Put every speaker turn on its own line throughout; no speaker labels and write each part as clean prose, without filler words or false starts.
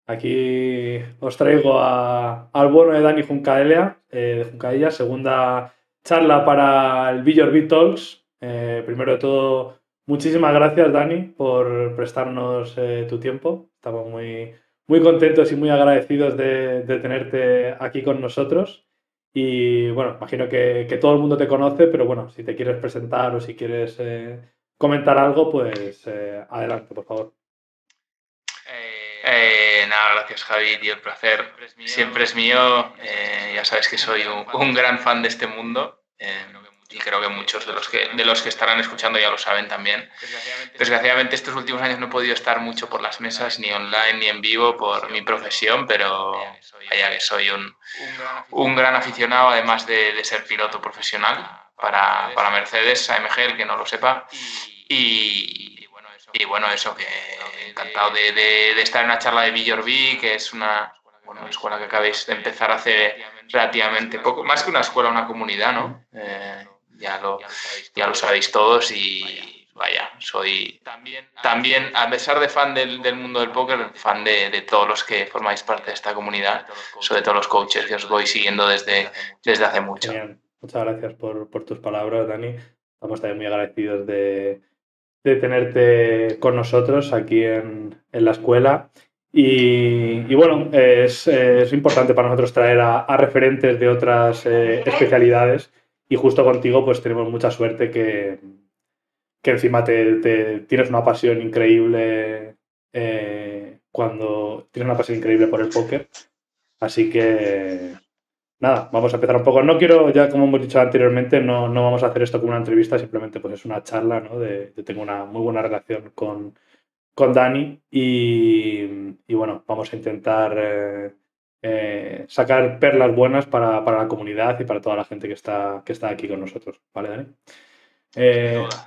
Aquí os traigo al bueno de Dani Juncaella, de Juncaella, segunda charla para el Villor Beat Talks. Primero de todo, muchísimas gracias, Dani, por prestarnos tu tiempo. Estamos muy contentos y muy agradecidos de tenerte aquí con nosotros. Y bueno, imagino que todo el mundo te conoce, pero bueno, si te quieres presentar o si quieres comentar algo, pues adelante, por favor.
Nada, gracias Javi, tío, el placer siempre es mío. Ya sabes que soy un gran fan de este mundo y creo que muchos de los que estarán escuchando ya lo saben también. Desgraciadamente estos últimos años no he podido estar mucho por las mesas, ni online ni en vivo por mi profesión, pero vaya que soy un gran aficionado, además de ser piloto profesional para Mercedes, AMG, el que no lo sepa. Y bueno, eso, que encantado de estar en una charla de Villor Beat, que es una escuela que acabéis de empezar hace relativamente poco, más que una escuela, una comunidad, ¿no? Ya lo sabéis todos y vaya, soy también, a pesar de fan del mundo del póker, fan de todos los que formáis parte de esta comunidad, sobre todo los coaches que os voy siguiendo desde hace mucho.
Genial. Muchas gracias por tus palabras, Dani. Estamos también muy agradecidos de tenerte con nosotros aquí en la escuela. Y bueno, es importante para nosotros traer a referentes de otras especialidades y justo contigo pues tenemos mucha suerte que encima tienes una pasión increíble cuando tienes una pasión increíble por el póker. Así que nada, vamos a empezar un poco. No quiero, ya como hemos dicho anteriormente, no vamos a hacer esto como una entrevista, simplemente pues es una charla, ¿no? Yo tengo una muy buena relación con Dani y bueno, vamos a intentar sacar perlas buenas para la comunidad y para toda la gente que está aquí con nosotros. ¿Vale, Dani?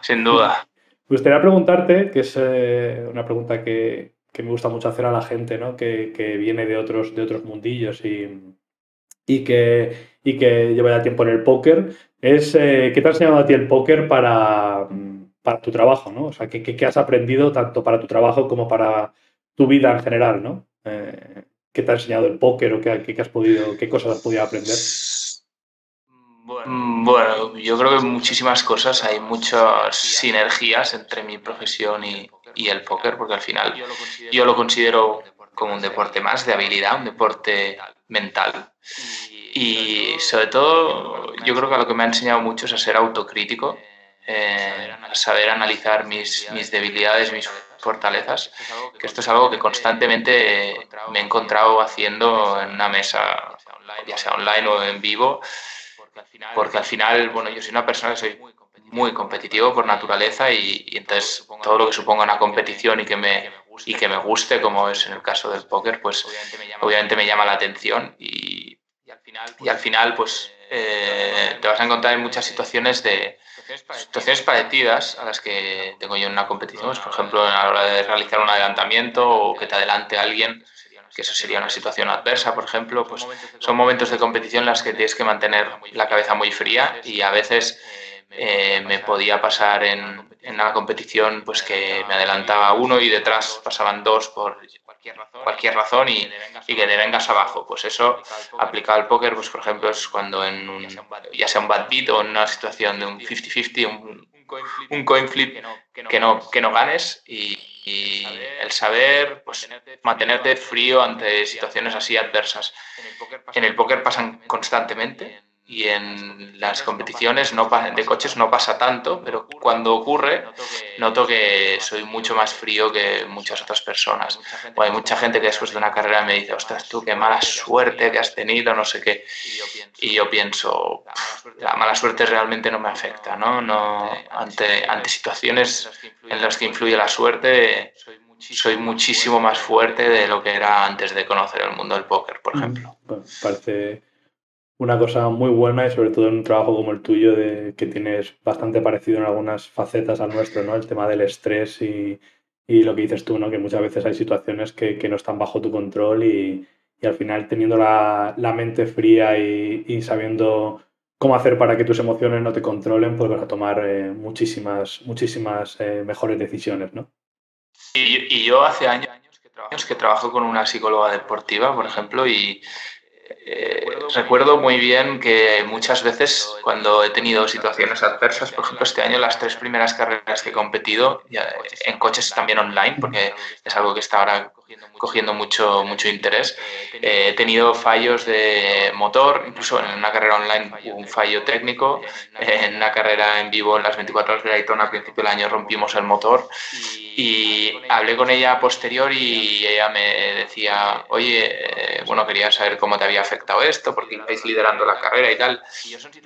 Sin duda.
Me gustaría preguntarte, que es una pregunta que me gusta mucho hacer a la gente, ¿no? Que viene de otros mundillos y que lleva ya tiempo en el póker, es ¿qué te ha enseñado a ti el póker para tu trabajo, ¿no? O sea, ¿qué has aprendido tanto para tu trabajo como para tu vida en general, ¿no? ¿Qué te ha enseñado el póker o qué cosas has podido aprender?
Bueno, yo creo que muchísimas cosas, hay muchas sinergias entre mi profesión y el póker, porque al final yo lo considero como un deporte más de habilidad, un deporte mental. Y sobre todo, yo creo que lo que me ha enseñado mucho es a ser autocrítico, a saber analizar mis debilidades, mis fortalezas, que esto es algo que constantemente me he encontrado haciendo en una mesa, ya sea online o en vivo, porque al final, bueno, yo soy una persona que soy muy competitivo por naturaleza y entonces todo lo que suponga una competición y que me guste, como es en el caso del póker, pues obviamente me llama la atención y al final pues te vas a encontrar en muchas situaciones parecidas a las que tengo yo en una competición, pues, por ejemplo, a la hora de realizar un adelantamiento o que te adelante alguien, que eso sería una situación adversa, por ejemplo, pues son momentos de competición en las que tienes que mantener la cabeza muy fría y a veces me podía pasar en la competición pues que me adelantaba uno y detrás pasaban dos por cualquier razón y que te vengas abajo. Pues eso, aplicado al póker, pues por ejemplo, es cuando ya sea un bad beat o en una situación de un 50-50, un coin flip que no ganes y el saber pues mantenerte frío ante situaciones así adversas. En el póker pasan constantemente y en las competiciones de coches no pasa tanto, pero cuando ocurre noto que soy mucho más frío que muchas otras personas. O hay mucha gente que después de una carrera me dice, ostras, tú qué mala suerte que has tenido, no sé qué. Y yo pienso, la mala suerte realmente no me afecta, ¿no? Ante situaciones en las que influye la suerte, soy muchísimo más fuerte de lo que era antes de conocer el mundo del póker, por ejemplo.
Bueno, parece una cosa muy buena y sobre todo en un trabajo como el tuyo que tienes bastante parecido en algunas facetas al nuestro, ¿no? El tema del estrés y lo que dices tú, ¿no? Que muchas veces hay situaciones que no están bajo tu control y al final teniendo la mente fría y sabiendo cómo hacer para que tus emociones no te controlen, pues vas a tomar muchísimas mejores decisiones, ¿no?
Y yo hace años Es que trabajo con una psicóloga deportiva, por ejemplo, y recuerdo muy bien que muchas veces cuando he tenido situaciones adversas, por ejemplo, este año las 3 primeras carreras que he competido, en coches también online, porque es algo que está ahora cogiendo mucho interés, he tenido fallos de motor, incluso en una carrera online hubo un fallo técnico, en una carrera en vivo en las 24 horas de Daytona a principio del año rompimos el motor y hablé con ella a posteriori y ella me decía, oye, bueno, quería saber cómo te había afectado esto, porque ibais liderando la carrera y tal.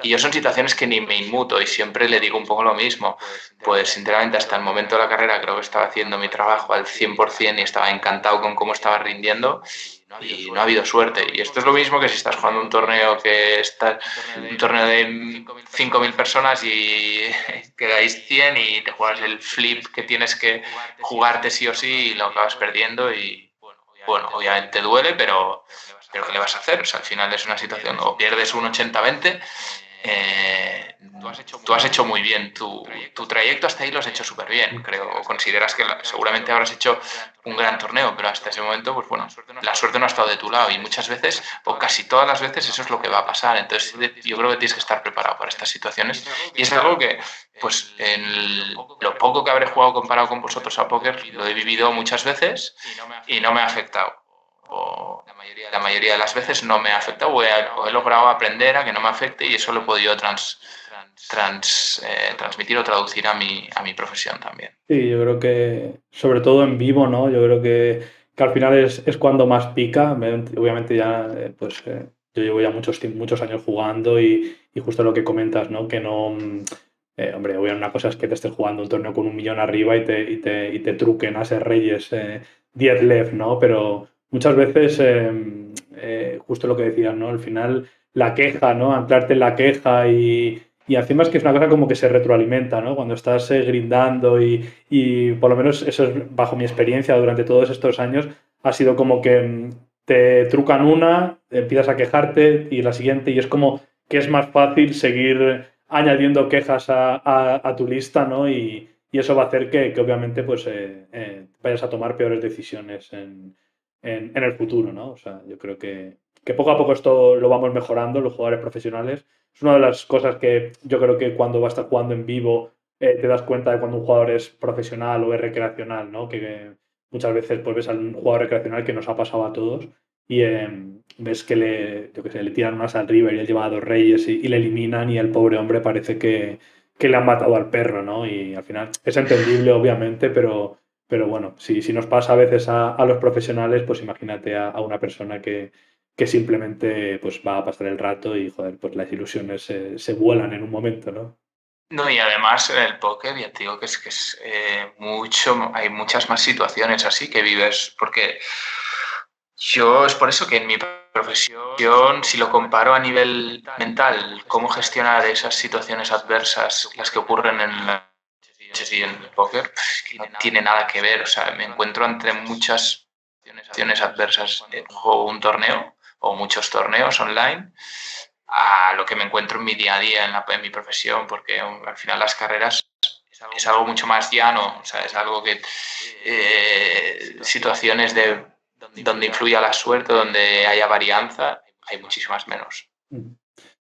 Y yo son situaciones que ni me inmuto y siempre le digo un poco lo mismo. Pues sinceramente hasta el momento de la carrera creo que estaba haciendo mi trabajo al 100% y estaba encantado con cómo estaba rindiendo y no ha habido suerte. Y esto es lo mismo que si estás jugando un torneo un torneo de 5.000 personas y quedáis 100 y te juegas el flip que tienes que jugarte sí o sí y lo acabas perdiendo y bueno, obviamente duele, pero ¿qué le vas a hacer? O sea, al final es una situación, o pierdes un 80-20, tú has hecho muy bien tu trayecto hasta ahí, lo has hecho súper bien, creo. Consideras que seguramente habrás hecho un gran torneo, pero hasta ese momento, pues bueno, la suerte no ha estado de tu lado y muchas veces, o casi todas las veces, eso es lo que va a pasar. Entonces, yo creo que tienes que estar preparado para estas situaciones y es algo que, pues, en lo poco que habré jugado comparado con vosotros a póker, lo he vivido muchas veces y no me ha afectado. O la mayoría de las veces no me ha afectado o he logrado aprender a que no me afecte y eso lo he podido transmitir o traducir a mi profesión también.
Sí, yo creo que, sobre todo en vivo, ¿no? Yo creo que al final es cuando más pica. Obviamente ya, yo llevo ya muchos años jugando y justo lo que comentas, ¿no? Que no, hombre, obviamente una cosa es que te estés jugando un torneo con 1 millón arriba y te truquen a ser reyes 10 left, ¿no? Pero muchas veces, justo lo que decías, ¿no? Al final la queja, ¿no? Anclarte en la queja y encima es que es una cosa como que se retroalimenta, ¿no? Cuando estás grindando y por lo menos eso es bajo mi experiencia durante todos estos años, ha sido como que te trucan una, empiezas a quejarte y la siguiente y es como que es más fácil seguir añadiendo quejas a tu lista, ¿no? Y eso va a hacer que obviamente pues vayas a tomar peores decisiones en el futuro, ¿no? O sea, yo creo que poco a poco esto lo vamos mejorando los jugadores profesionales. Es una de las cosas que yo creo que cuando vas a estar jugando en vivo te das cuenta de cuando un jugador es profesional o es recreacional, ¿no? Que muchas veces pues ves a un jugador recreacional que nos ha pasado a todos y ves que yo que sé, le tiran unas al River y él lleva a 2 reyes y le eliminan y el pobre hombre parece que le han matado al perro, ¿no? Y al final es entendible, obviamente, pero bueno, si nos pasa a veces a los profesionales, pues imagínate a una persona que simplemente pues va a pasar el rato y, joder, pues las ilusiones se vuelan en un momento, ¿no?
No, y además en el póker, ya te digo que es hay muchas más situaciones así que vives, porque es por eso que en mi profesión, si lo comparo a nivel mental, cómo gestionar esas situaciones adversas, las que ocurren en la y en el póker, que no tiene nada que ver. O sea, me encuentro entre muchas situaciones adversas en juego un torneo o muchos torneos online a lo que me encuentro en mi día a día, en mi profesión, porque al final las carreras es algo mucho más llano, o sea, es algo que situaciones donde influya la suerte, donde haya varianza, hay muchísimas menos.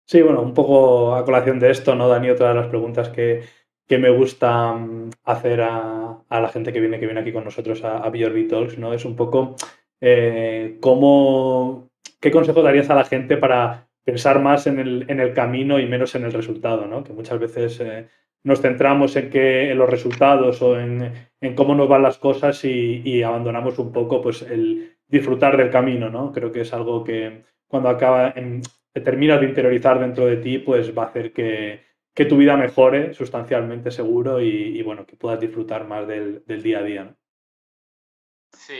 Sí, bueno, un poco a colación de esto, ¿no, Dani? Otra de las preguntas que me gusta hacer a la gente que viene aquí con nosotros a BRB Talks, ¿no? Es un poco ¿qué consejo darías a la gente para pensar más en el camino y menos en el resultado, ¿no? Que muchas veces nos centramos en los resultados o en cómo nos van las cosas y abandonamos un poco pues el disfrutar del camino, ¿no? Creo que es algo que cuando te terminas de interiorizar dentro de ti, pues va a hacer que tu vida mejore sustancialmente seguro y bueno, que puedas disfrutar más del día a día, ¿no?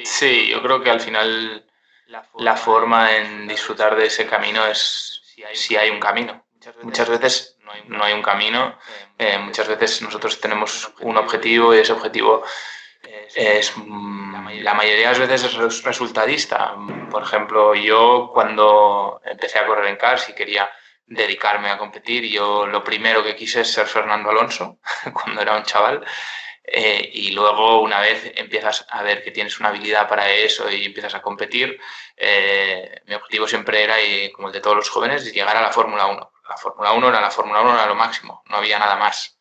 Sí, yo creo que al final la forma en disfrutar de ese camino es si hay un camino. Muchas veces no hay un camino, muchas veces nosotros tenemos un objetivo y ese objetivo la mayoría de las veces es resultadista. Por ejemplo, yo cuando empecé a correr en cars y quería dedicarme a competir, yo lo primero que quise es ser Fernando Alonso cuando era un chaval y luego una vez empiezas a ver que tienes una habilidad para eso y empiezas a competir, mi objetivo siempre era, como el de todos los jóvenes, llegar a la Fórmula 1. La Fórmula 1 era lo máximo, no había nada más.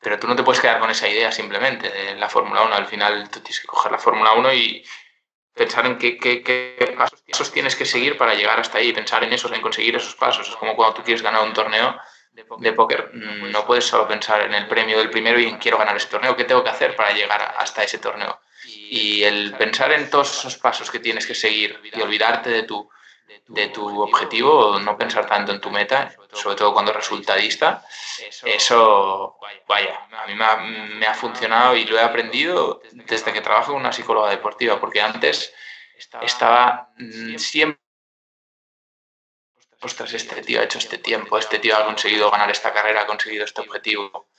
Pero tú no te puedes quedar con esa idea simplemente de la Fórmula 1. Al final tú tienes que coger la Fórmula 1 y pensar en qué pasos tienes que seguir para llegar hasta ahí, pensar en eso, en conseguir esos pasos. Es como cuando tú quieres ganar un torneo de póker, no puedes solo pensar en el premio del primero y en quiero ganar ese torneo, qué tengo que hacer para llegar hasta ese torneo. Y el pensar en todos esos pasos que tienes que seguir y olvidarte de tu objetivo, no pensar tanto en tu meta, sobre todo cuando es resultadista, eso, vaya, a mí me ha funcionado y lo he aprendido desde que trabajo con una psicóloga deportiva, porque antes estaba siempre, ostras, este tío ha hecho este tiempo, este tío ha conseguido ganar esta carrera, ha conseguido este objetivo,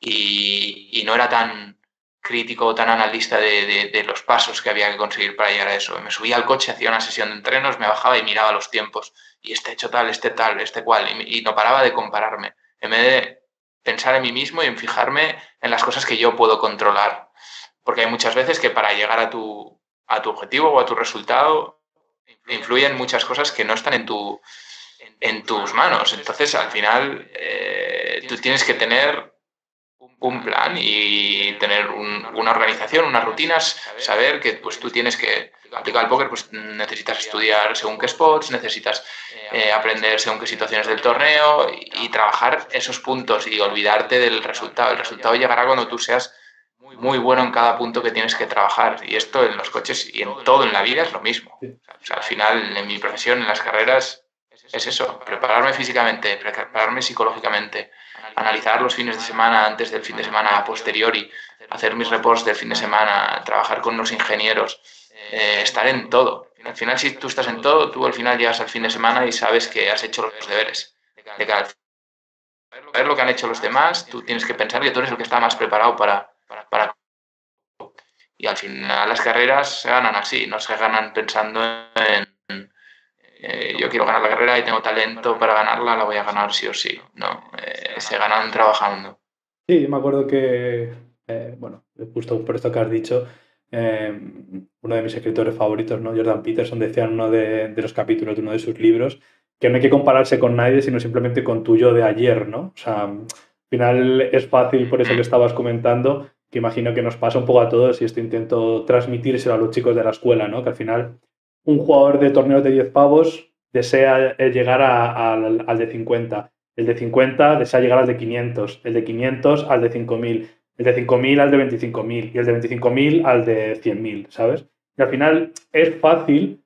y no era tan crítico o tan analista de los pasos que había que conseguir para llegar a eso. Me subía al coche, hacía una sesión de entrenos, me bajaba y miraba los tiempos, y este hecho tal, este cual, y no paraba de compararme, en vez de pensar en mí mismo y en fijarme en las cosas que yo puedo controlar. Porque hay muchas veces que para llegar a tu objetivo o a tu resultado influyen muchas cosas que no están en tus manos. Entonces, al final, tú tienes que tener un plan y tener una organización, unas rutinas, saber que pues tú tienes que aplicar al póker, pues necesitas estudiar según qué spots, necesitas aprender según qué situaciones del torneo y trabajar esos puntos y olvidarte del resultado. El resultado llegará cuando tú seas muy bueno en cada punto que tienes que trabajar, y esto en los coches y en todo en la vida es lo mismo. O sea, al final, en mi profesión, en las carreras, es eso, prepararme físicamente, prepararme psicológicamente, analizar los fines de semana antes del fin de semana a posteriori, hacer mis reports del fin de semana, trabajar con los ingenieros, estar en todo. Al final, si tú estás en todo, tú al final llegas al fin de semana y sabes que has hecho los deberes. De cara a ver lo que han hecho los demás, tú tienes que pensar que tú eres el que está más preparado para. Y al final las carreras se ganan así, no se ganan pensando en yo quiero ganar la carrera y tengo talento para ganarla, la voy a ganar sí o sí. No, se ganan trabajando.
Sí, me acuerdo que, bueno, justo por esto que has dicho, uno de mis escritores favoritos, ¿no? Jordan Peterson, decía en uno de los capítulos de uno de sus libros que no hay que compararse con nadie, sino simplemente con tu yo de ayer, ¿no? O sea, al final es fácil, por eso que estabas comentando, que imagino que nos pasa un poco a todos y esto intento transmitírselo a los chicos de la escuela, ¿no? Que al final un jugador de torneos de 10 pavos desea llegar al de 50. El de 50 desea llegar al de 500, el de 500 al de 5.000, el de 5.000 al de 25.000 y el de 25.000 al de 100.000, ¿sabes? Y al final es fácil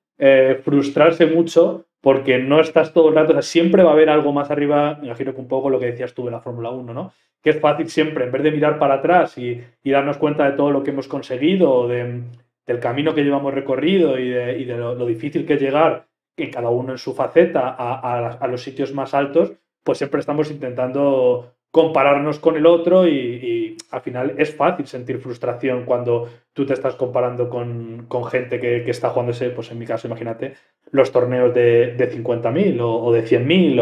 frustrarse mucho porque no estás todo el rato, o sea, siempre va a haber algo más arriba, me imagino que un poco lo que decías tú de la Fórmula 1, ¿no? Que es fácil siempre, en vez de mirar para atrás y darnos cuenta de todo lo que hemos conseguido, del camino que llevamos recorrido y de lo difícil que es llegar, que cada uno en su faceta, a los sitios más altos, pues siempre estamos intentando compararnos con el otro y al final es fácil sentir frustración cuando tú te estás comparando con gente que está jugándose, pues en mi caso, imagínate, los torneos de 50.000 o de 100.000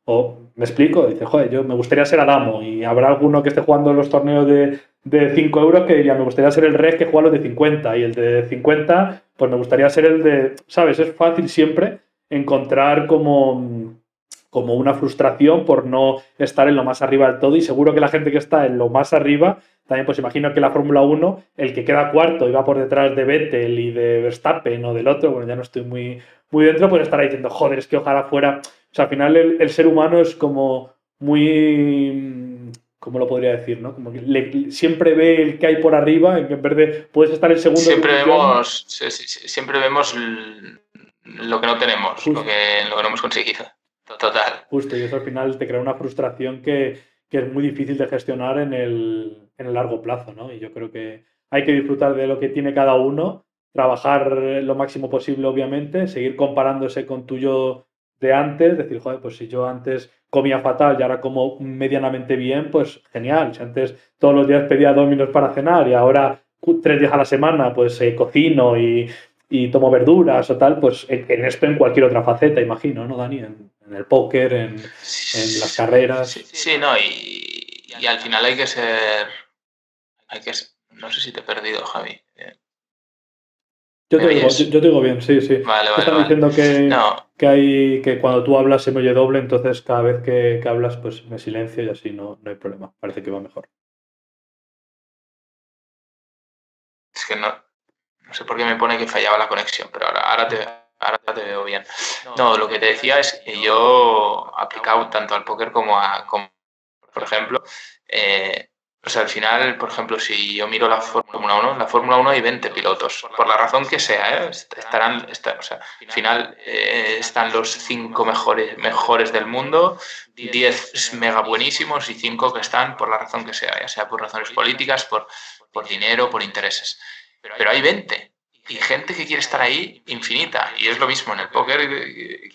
o me explico, dice, joder, yo me gustaría ser Adamo y habrá alguno que esté jugando los torneos de 5 euros que diría, me gustaría ser el Reg que juega los de 50 y el de 50, pues me gustaría ser el de, ¿sabes? Es fácil siempre encontrar como una frustración por no estar en lo más arriba del todo y seguro que la gente que está en lo más arriba, también pues imagino que la Fórmula 1, el que queda cuarto y va por detrás de Vettel y de Verstappen o del otro, bueno, ya no estoy muy dentro, pues estará diciendo, joder, es que ojalá fuera. O sea, al final el ser humano es como muy, ¿cómo lo podría decir? ¿No? Como que siempre ve el que hay por arriba, en vez de puedes estar en segundo.
Siempre vemos lo que no tenemos, lo que no hemos conseguido. Total.
Justo, y eso al final te crea una frustración que es muy difícil de gestionar en el largo plazo, ¿no? Y yo creo que hay que disfrutar de lo que tiene cada uno, trabajar lo máximo posible, obviamente, seguir comparándose con tu yo de antes, decir, joder, pues si yo antes comía fatal y ahora como medianamente bien, pues genial. Si antes todos los días pedía Domino's para cenar y ahora 3 días a la semana pues cocino y tomo verduras o tal, pues en esto, en cualquier otra faceta, imagino, ¿no, Dani? En el póker, en las carreras.
Sí, no, y y al final hay que ser... No sé si te he perdido, Javi.
Yo te digo bien, sí, sí.
Vale,
Te
vale,
están
vale.
diciendo
No,
que cuando tú hablas se me oye doble, entonces cada vez que hablas pues me silencio y así no hay problema. Parece que va mejor.
es que no sé por qué me pone que fallaba la conexión, pero ahora te veo bien. No, lo que te decía es que yo aplicado tanto al póker como por ejemplo, o sea, al final, por ejemplo, si yo miro la Fórmula 1, en la Fórmula 1 hay 20 pilotos, por la razón que sea, o sea, al final están los 5 mejores del mundo, 10 mega buenísimos y 5 que están por la razón que sea, ya sea por razones políticas, por dinero, por intereses. Pero hay 20 y gente que quiere estar ahí infinita. Y es lo mismo en el póker.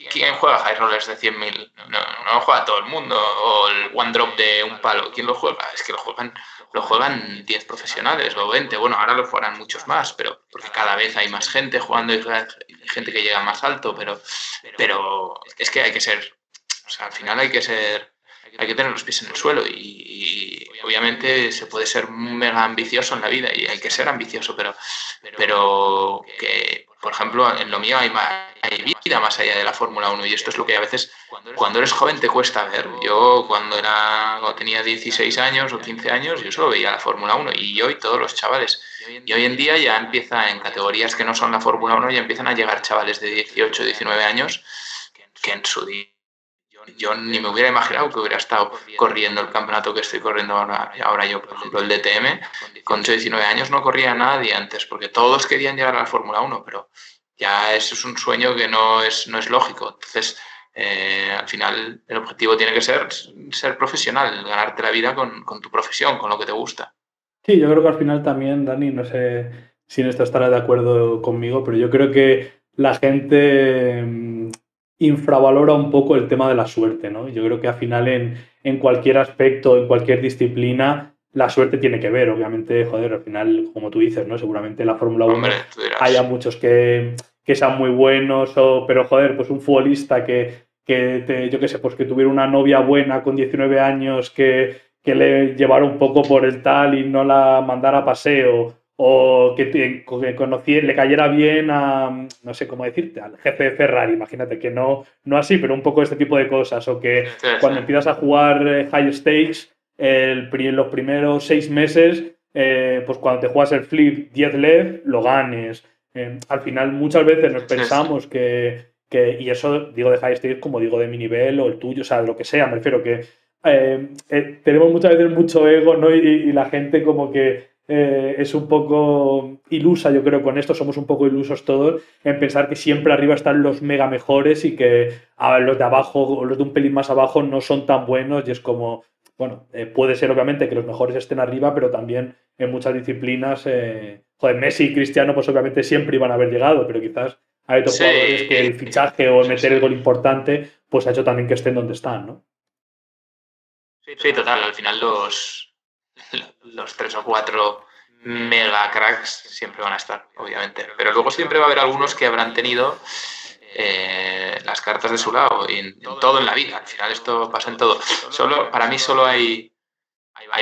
¿Quién juega high rollers de 100.000? No lo juega todo el mundo. O el one drop de un palo. ¿Quién lo juega? Es que lo juegan 10 profesionales o 20. Bueno, ahora lo jugarán muchos más, pero porque cada vez hay más gente jugando y hay gente que llega más alto. Pero es que hay que ser... O sea, al final hay que tener los pies en el suelo y obviamente se puede ser mega ambicioso en la vida y hay que ser ambicioso, pero que, por ejemplo, en lo mío hay vida más allá de la Fórmula 1 y esto es lo que a veces cuando eres joven te cuesta ver. Yo cuando tenía 16 años o 15 años yo solo veía la Fórmula 1 y hoy todos los chavales. Y hoy en día ya empieza en categorías que no son la Fórmula 1, ya empiezan a llegar chavales de 18, 19 años que en su día yo ni me hubiera imaginado que hubiera estado corriendo el campeonato que estoy corriendo ahora yo, por ejemplo, el DTM. Con 19 años no corría nadie antes, porque todos querían llegar a la Fórmula 1, pero ya eso es un sueño que no es lógico. Entonces, al final, el objetivo tiene que ser profesional, ganarte la vida con tu profesión, con lo que te gusta.
Sí, yo creo que al final también, Dani, no sé si en esto estarás de acuerdo conmigo, pero yo creo que la gente infravalora un poco el tema de la suerte, ¿no? Yo creo que al final en cualquier aspecto, en cualquier disciplina, la suerte tiene que ver. Obviamente, joder, al final, como tú dices, ¿no? Seguramente en la Fórmula 1
Hombre, tú
haya
dirás.
muchos que sean muy buenos, pero joder, pues un futbolista yo qué sé, pues que tuviera una novia buena con 19 años que le llevara un poco por el tal y no la mandara a paseo, o que le cayera bien a, no sé cómo decirte, al jefe de Ferrari, imagínate, que no así, pero un poco este tipo de cosas, o que
Sí, sí.
cuando empiezas a jugar high stakes, los primeros 6 meses, pues cuando te juegas el flip 10 LED, lo ganes. Al final muchas veces nos
Sí, sí.
pensamos y eso digo de high stakes como digo de mi nivel o el tuyo, o sea, de lo que sea, me refiero que tenemos muchas veces mucho ego, ¿no? Y la gente como que es un poco ilusa, yo creo, con esto, somos un poco ilusos todos en pensar que siempre arriba están los mega mejores y que los de abajo o los de un pelín más abajo no son tan buenos y es como, bueno, puede ser obviamente que los mejores estén arriba, pero también en muchas disciplinas, joder, Messi y Cristiano pues obviamente siempre iban a haber llegado, pero quizás hay otros jugadores que
Sí,
el fichaje o el
sí,
meter el
sí.
gol importante pues ha hecho también que estén donde están, ¿no?
Sí, total, al final los 3 o 4 mega cracks siempre van a estar, obviamente. Pero luego siempre va a haber algunos que habrán tenido las cartas de su lado y en todo en la vida. Al final esto pasa en todo. Para mí solo hay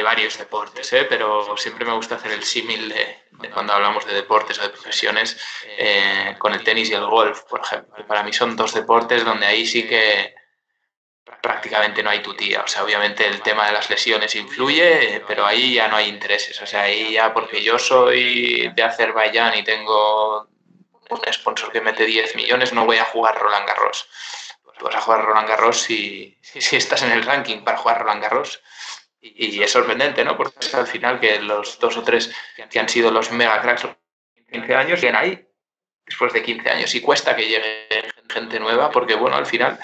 varios deportes, pero siempre me gusta hacer el símil de cuando hablamos de deportes o de profesiones con el tenis y el golf, por ejemplo. Para mí son 2 deportes donde ahí sí que prácticamente no hay tutía. O sea, obviamente el tema de las lesiones influye, pero ahí ya no hay intereses. O sea, ahí ya porque yo soy de Azerbaiyán y tengo un sponsor que mete 10 millones, no voy a jugar Roland Garros. Tú vas a jugar Roland Garros si estás en el ranking para jugar Roland Garros. Y es sorprendente, ¿no? Porque es al final que los 2 o 3 que han sido los mega cracks los 15 años siguen ahí después de 15 años y cuesta que llegue gente nueva porque, bueno, al final,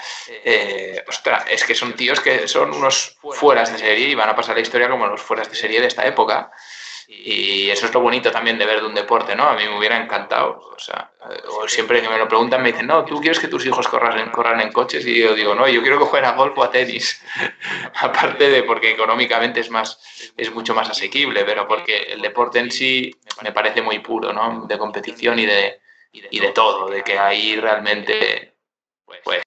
ostras, es que son tíos que son unos fueras de serie y van a pasar la historia como los fueras de serie de esta época. Y eso es lo bonito también de ver de un deporte, ¿no? A mí me hubiera encantado. O sea, o siempre que me lo preguntan me dicen, no, ¿tú quieres que tus hijos corran en coches? Y yo digo, no, yo quiero que jueguen a golf o a tenis. Aparte de porque económicamente es mucho más asequible, pero porque el deporte en sí me parece muy puro, ¿no? De competición y de todo, de que ahí realmente, pues,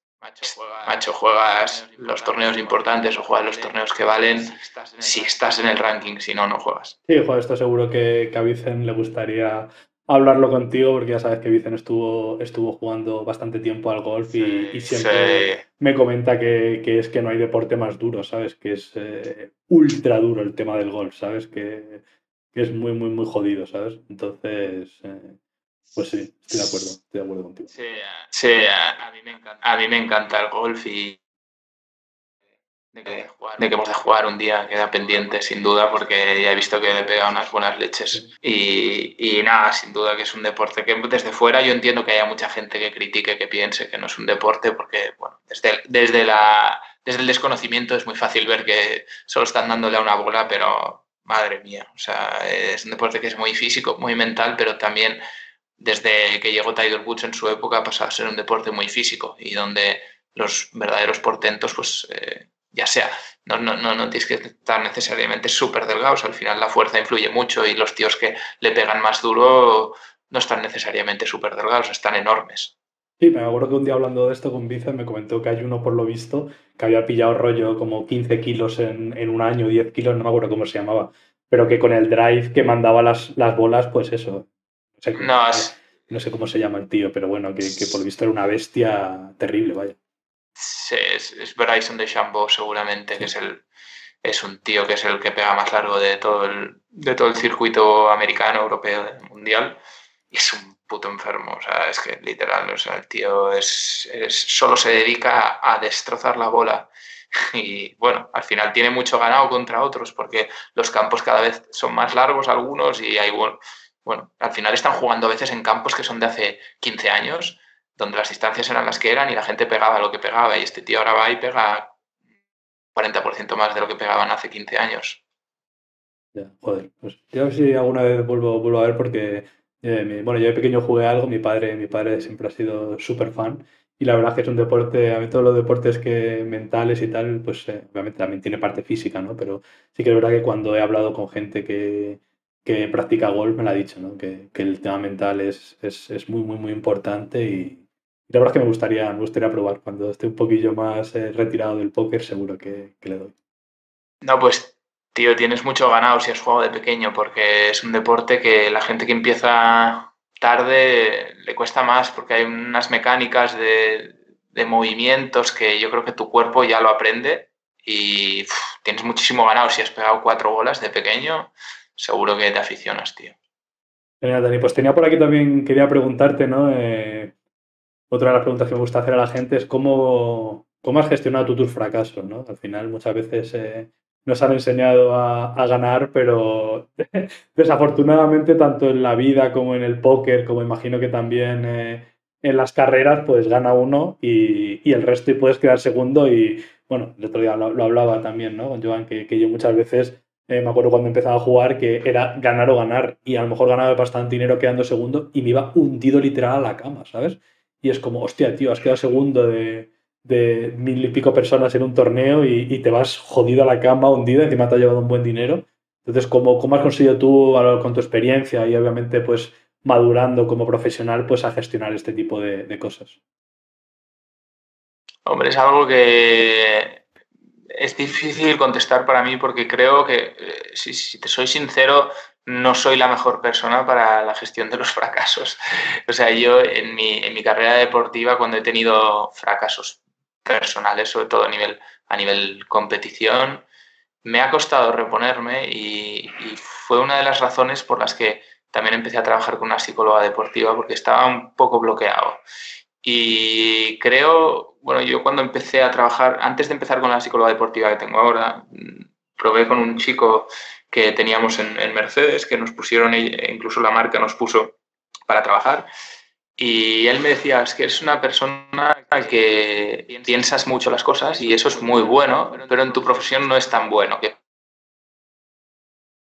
Macho, juegas los torneos importantes o juegas los torneos que valen si estás en el ranking, si no, no juegas.
Sí, joder, esto seguro que a Vicen le gustaría hablarlo contigo, porque ya sabes que Vicen estuvo jugando bastante tiempo al golf y siempre me comenta que es que no hay deporte más duro, ¿sabes? Que es ultra duro el tema del golf, ¿sabes? Que es muy, muy, muy jodido, ¿sabes? Entonces, pues sí, estoy de acuerdo contigo.
Sí, a mí me encanta el golf y de que hemos de jugar un día queda pendiente, sin duda, porque ya he visto que le pega unas buenas leches. Y nada, sin duda que es un deporte que desde fuera yo entiendo que haya mucha gente que critique, que piense que no es un deporte, porque bueno, desde el desconocimiento es muy fácil ver que solo están dándole a una bola, pero madre mía, o sea, es un deporte que es muy físico, muy mental, pero también desde que llegó Tiger Woods en su época ha pasado a ser un deporte muy físico y donde los verdaderos portentos, pues ya sea, no tienes que estar necesariamente súper delgados, al final la fuerza influye mucho y los tíos que le pegan más duro no están necesariamente súper delgados, están enormes.
Sí, me acuerdo que un día hablando de esto con Vicen me comentó que hay uno, por lo visto, que había pillado rollo como 15 kilos en un año, 10 kilos, no me acuerdo cómo se llamaba, pero que con el drive que mandaba las bolas, pues eso, no sé,
No, es,
no sé cómo se llama el tío, pero bueno, que por lo visto era una bestia terrible, vaya.
es Bryson DeChambeau seguramente,
Sí.
que es un tío que es el que pega más largo de todo el circuito americano, europeo, mundial. Y es un puto enfermo, o sea, es que literal, o sea, el tío solo se dedica a destrozar la bola. Y bueno, al final tiene mucho ganado contra otros porque los campos cada vez son más largos algunos y hay, bueno, al final están jugando a veces en campos que son de hace 15 años, donde las distancias eran las que eran y la gente pegaba lo que pegaba y este tío ahora va y pega 40% más de lo que pegaban hace 15 años.
Ya, joder, pues yo a ver si alguna vez vuelvo a ver porque, bueno, yo de pequeño jugué algo, mi padre siempre ha sido súper fan y la verdad es que es un deporte, a mí todos los deportes que mentales y tal, pues obviamente también tiene parte física, ¿no? Pero sí que es verdad que cuando he hablado con gente que practica golf me lo ha dicho, ¿no? Que el tema mental es muy, muy, muy importante y la verdad es que me gustaría probar. Cuando esté un poquillo más retirado del póker, seguro que le doy.
No, pues, tío, tienes mucho ganado si has jugado de pequeño, porque es un deporte que la gente que empieza tarde le cuesta más, porque hay unas mecánicas de movimientos que yo creo que tu cuerpo ya lo aprende y tienes muchísimo ganado. Si has pegado 4 bolas de pequeño, seguro que te aficionas, tío.
Genial, Dani. Pues tenía por aquí también, quería preguntarte, ¿no? Otra de las preguntas que me gusta hacer a la gente es cómo has gestionado tú tus fracasos, ¿no? Al final muchas veces nos han enseñado a ganar, pero desafortunadamente tanto en la vida como en el póker, como imagino que también en las carreras, pues gana uno y el resto y puedes quedar segundo y bueno, el otro día lo hablaba también, ¿no? Con Joan, que yo muchas veces me acuerdo cuando empezaba a jugar que era ganar o ganar y a lo mejor ganaba bastante dinero quedando segundo y me iba hundido literal a la cama, ¿sabes? Y es como, hostia, tío, has quedado segundo de mil y pico personas en un torneo y te vas jodido a la cama, hundido, encima te ha llevado un buen dinero. Entonces, ¿cómo has conseguido tú, con tu experiencia y obviamente pues madurando como profesional, pues a gestionar este tipo de cosas?
Hombre, es algo que es difícil contestar para mí porque creo que, si te soy sincero, no soy la mejor persona para la gestión de los fracasos. O sea, yo en mi carrera deportiva, cuando he tenido fracasos personales, sobre todo a nivel competición, me ha costado reponerme y fue una de las razones por las que también empecé a trabajar con una psicóloga deportiva porque estaba un poco bloqueado. Y creo, bueno, yo cuando empecé a trabajar, antes de empezar con la psicóloga deportiva que tengo ahora, probé con un chico que teníamos en Mercedes, que nos pusieron, incluso la marca nos puso para trabajar. Y él me decía, es que eres una persona que piensas mucho las cosas y eso es muy bueno, pero en tu profesión no es tan bueno, que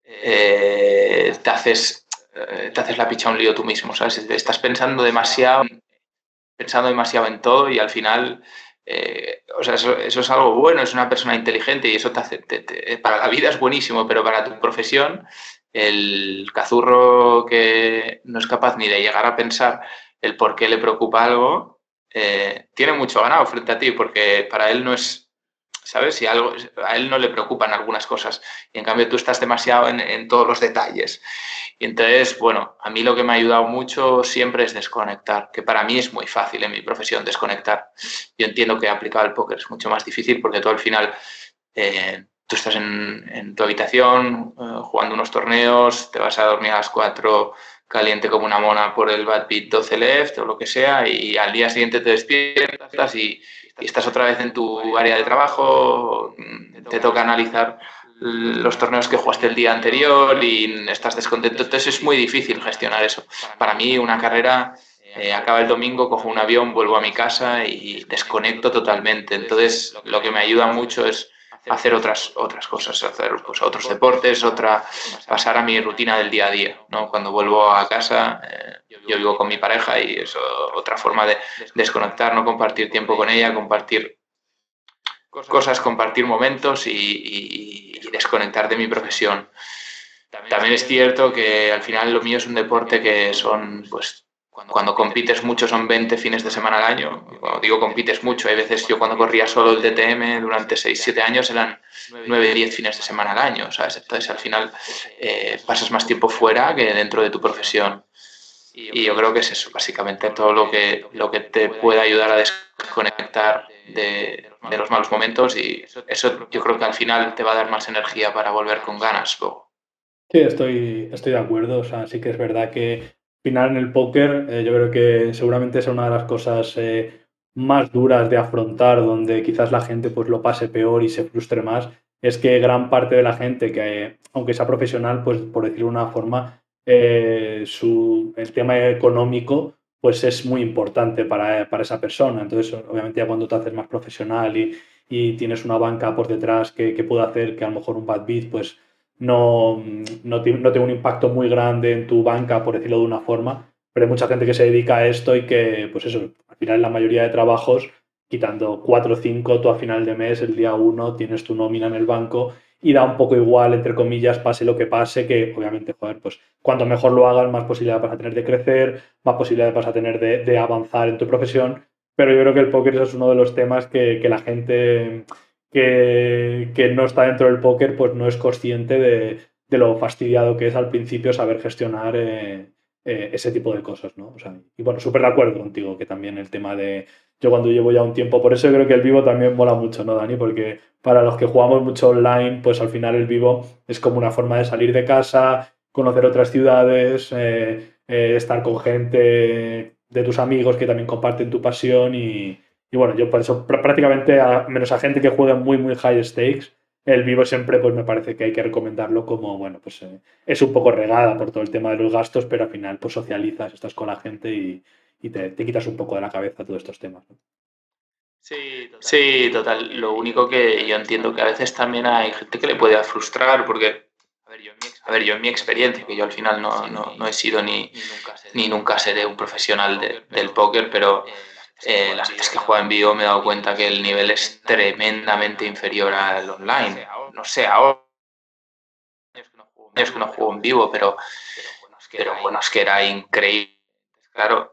te haces la picha un lío tú mismo, ¿sabes? Estás pensando demasiado en todo y al final, o sea, eso es algo bueno, es una persona inteligente y eso te hace, para la vida es buenísimo, pero para tu profesión, el cazurro que no es capaz ni de llegar a pensar el por qué le preocupa algo, tiene mucho ganado frente a ti, porque para él no es, ¿sabes? Si algo, a él no le preocupan algunas cosas y en cambio tú estás demasiado en todos los detalles. Y entonces, bueno, a mí lo que me ha ayudado mucho siempre es desconectar, que para mí es muy fácil en mi profesión desconectar. Yo entiendo que aplicado al póker es mucho más difícil porque tú al final tú estás en tu habitación jugando unos torneos, te vas a dormir a las 4 caliente como una mona por el bad beat 12 left o lo que sea y al día siguiente te despiertas y estás otra vez en tu área de trabajo, te toca analizar los torneos que jugaste el día anterior y estás descontento. Entonces es muy difícil gestionar eso. Para mí una carrera acaba el domingo, cojo un avión, vuelvo a mi casa y desconecto totalmente. Entonces lo que me ayuda mucho es hacer otras cosas, hacer pues, otros deportes, pasar a mi rutina del día a día, ¿no? Cuando vuelvo a casa, yo vivo con mi pareja y es otra forma de desconectar, no compartir tiempo con ella, compartir cosas, compartir momentos y desconectar de mi profesión. También es cierto que al final lo mío es un deporte que son, pues, cuando compites mucho son 20 fines de semana al año. Cuando digo compites mucho, hay veces yo cuando corría solo el DTM durante 6-7 años eran 9-10 fines de semana al año, ¿sabes? Entonces al final pasas más tiempo fuera que dentro de tu profesión. Y yo creo que es eso, básicamente todo lo que te puede ayudar a desconectar de los malos momentos y eso yo creo que al final te va a dar más energía para volver con ganas luego.
Sí, estoy de acuerdo. O sea, sí que es verdad que al final en el póker yo creo que seguramente es una de las cosas más duras de afrontar, donde quizás la gente pues lo pase peor y se frustre más, es que gran parte de la gente que, aunque sea profesional, pues por decirlo de una forma, el tema económico pues es muy importante para esa persona. Entonces, obviamente ya cuando te haces más profesional y tienes una banca por detrás que puede hacer que a lo mejor un bad beat pues no tiene un impacto muy grande en tu banca, por decirlo de una forma, pero hay mucha gente que se dedica a esto y que, pues eso, al final en la mayoría de trabajos, quitando 4 o 5, tú a final de mes, el día 1, tienes tu nómina en el banco y da un poco igual, entre comillas, pase lo que pase, que obviamente, joder, pues cuanto mejor lo hagas, más posibilidades vas a tener de crecer, más posibilidades vas a tener de avanzar en tu profesión, pero yo creo que el póker es uno de los temas que la gente que no está dentro del póker, pues no es consciente de lo fastidiado que es al principio saber gestionar ese tipo de cosas, ¿no? O sea, y bueno, súper de acuerdo contigo que también el tema de... Yo cuando llevo ya un tiempo, por eso creo que el vivo también mola mucho, ¿no, Dani? Porque para los que jugamos mucho online, pues al final el vivo es como una forma de salir de casa, conocer otras ciudades, estar con gente de tus amigos que también comparten tu pasión y bueno, yo por eso prácticamente, menos a gente que juega muy, muy high stakes, el vivo siempre pues me parece que hay que recomendarlo como, bueno, pues es un poco regada por todo el tema de los gastos, pero al final pues socializas, estás con la gente y te quitas un poco de la cabeza todos estos temas, ¿no?
Sí, total. Lo único que yo entiendo que a veces también hay gente que le puede frustrar porque, a ver, yo en mi experiencia, que yo al final no he sido ni nunca seré un profesional del póker, pero las veces que juego en vivo me he dado cuenta que el nivel es tremendamente inferior al online. No sé, ahora es que no juego en vivo, pero bueno, es que era increíble. Claro,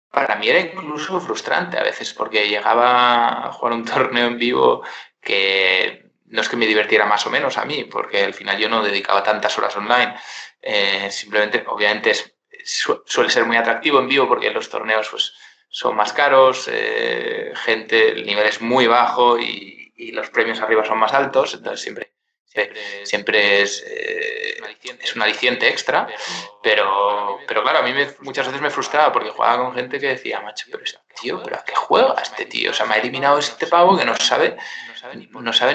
para mí era incluso frustrante a veces porque llegaba a jugar un torneo en vivo que no es que me divirtiera más o menos a mí, porque al final yo no dedicaba tantas horas online. Simplemente, obviamente, suele ser muy atractivo en vivo porque los torneos pues, son más caros, el nivel es muy bajo y los premios arriba son más altos, entonces siempre es un aliciente extra, pero claro, a mí muchas veces me frustraba porque jugaba con gente que decía, macho, pero este tío, ¿pero a qué juega este tío? O sea, me ha eliminado este pavo que no sabe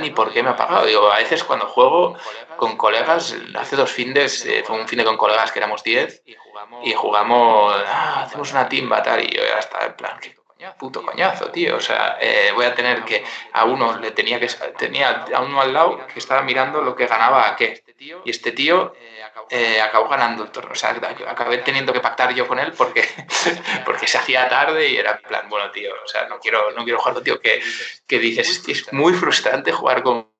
ni por qué me ha pagado. Digo, a veces cuando juego con colegas, hace 2 findes, fue un finde con colegas que éramos 10 y jugamos, hacemos una timba tal, y yo ya estaba en plan, qué puto coñazo, tío. O sea, voy a tener que a uno tenía a uno al lado que estaba mirando lo que ganaba a qué. Y este tío acabó ganando el torneo. O sea, acabé teniendo que pactar yo con él porque se hacía tarde y era en plan, bueno, tío, o sea, no quiero jugar contigo. Que dices, es muy frustrante jugar con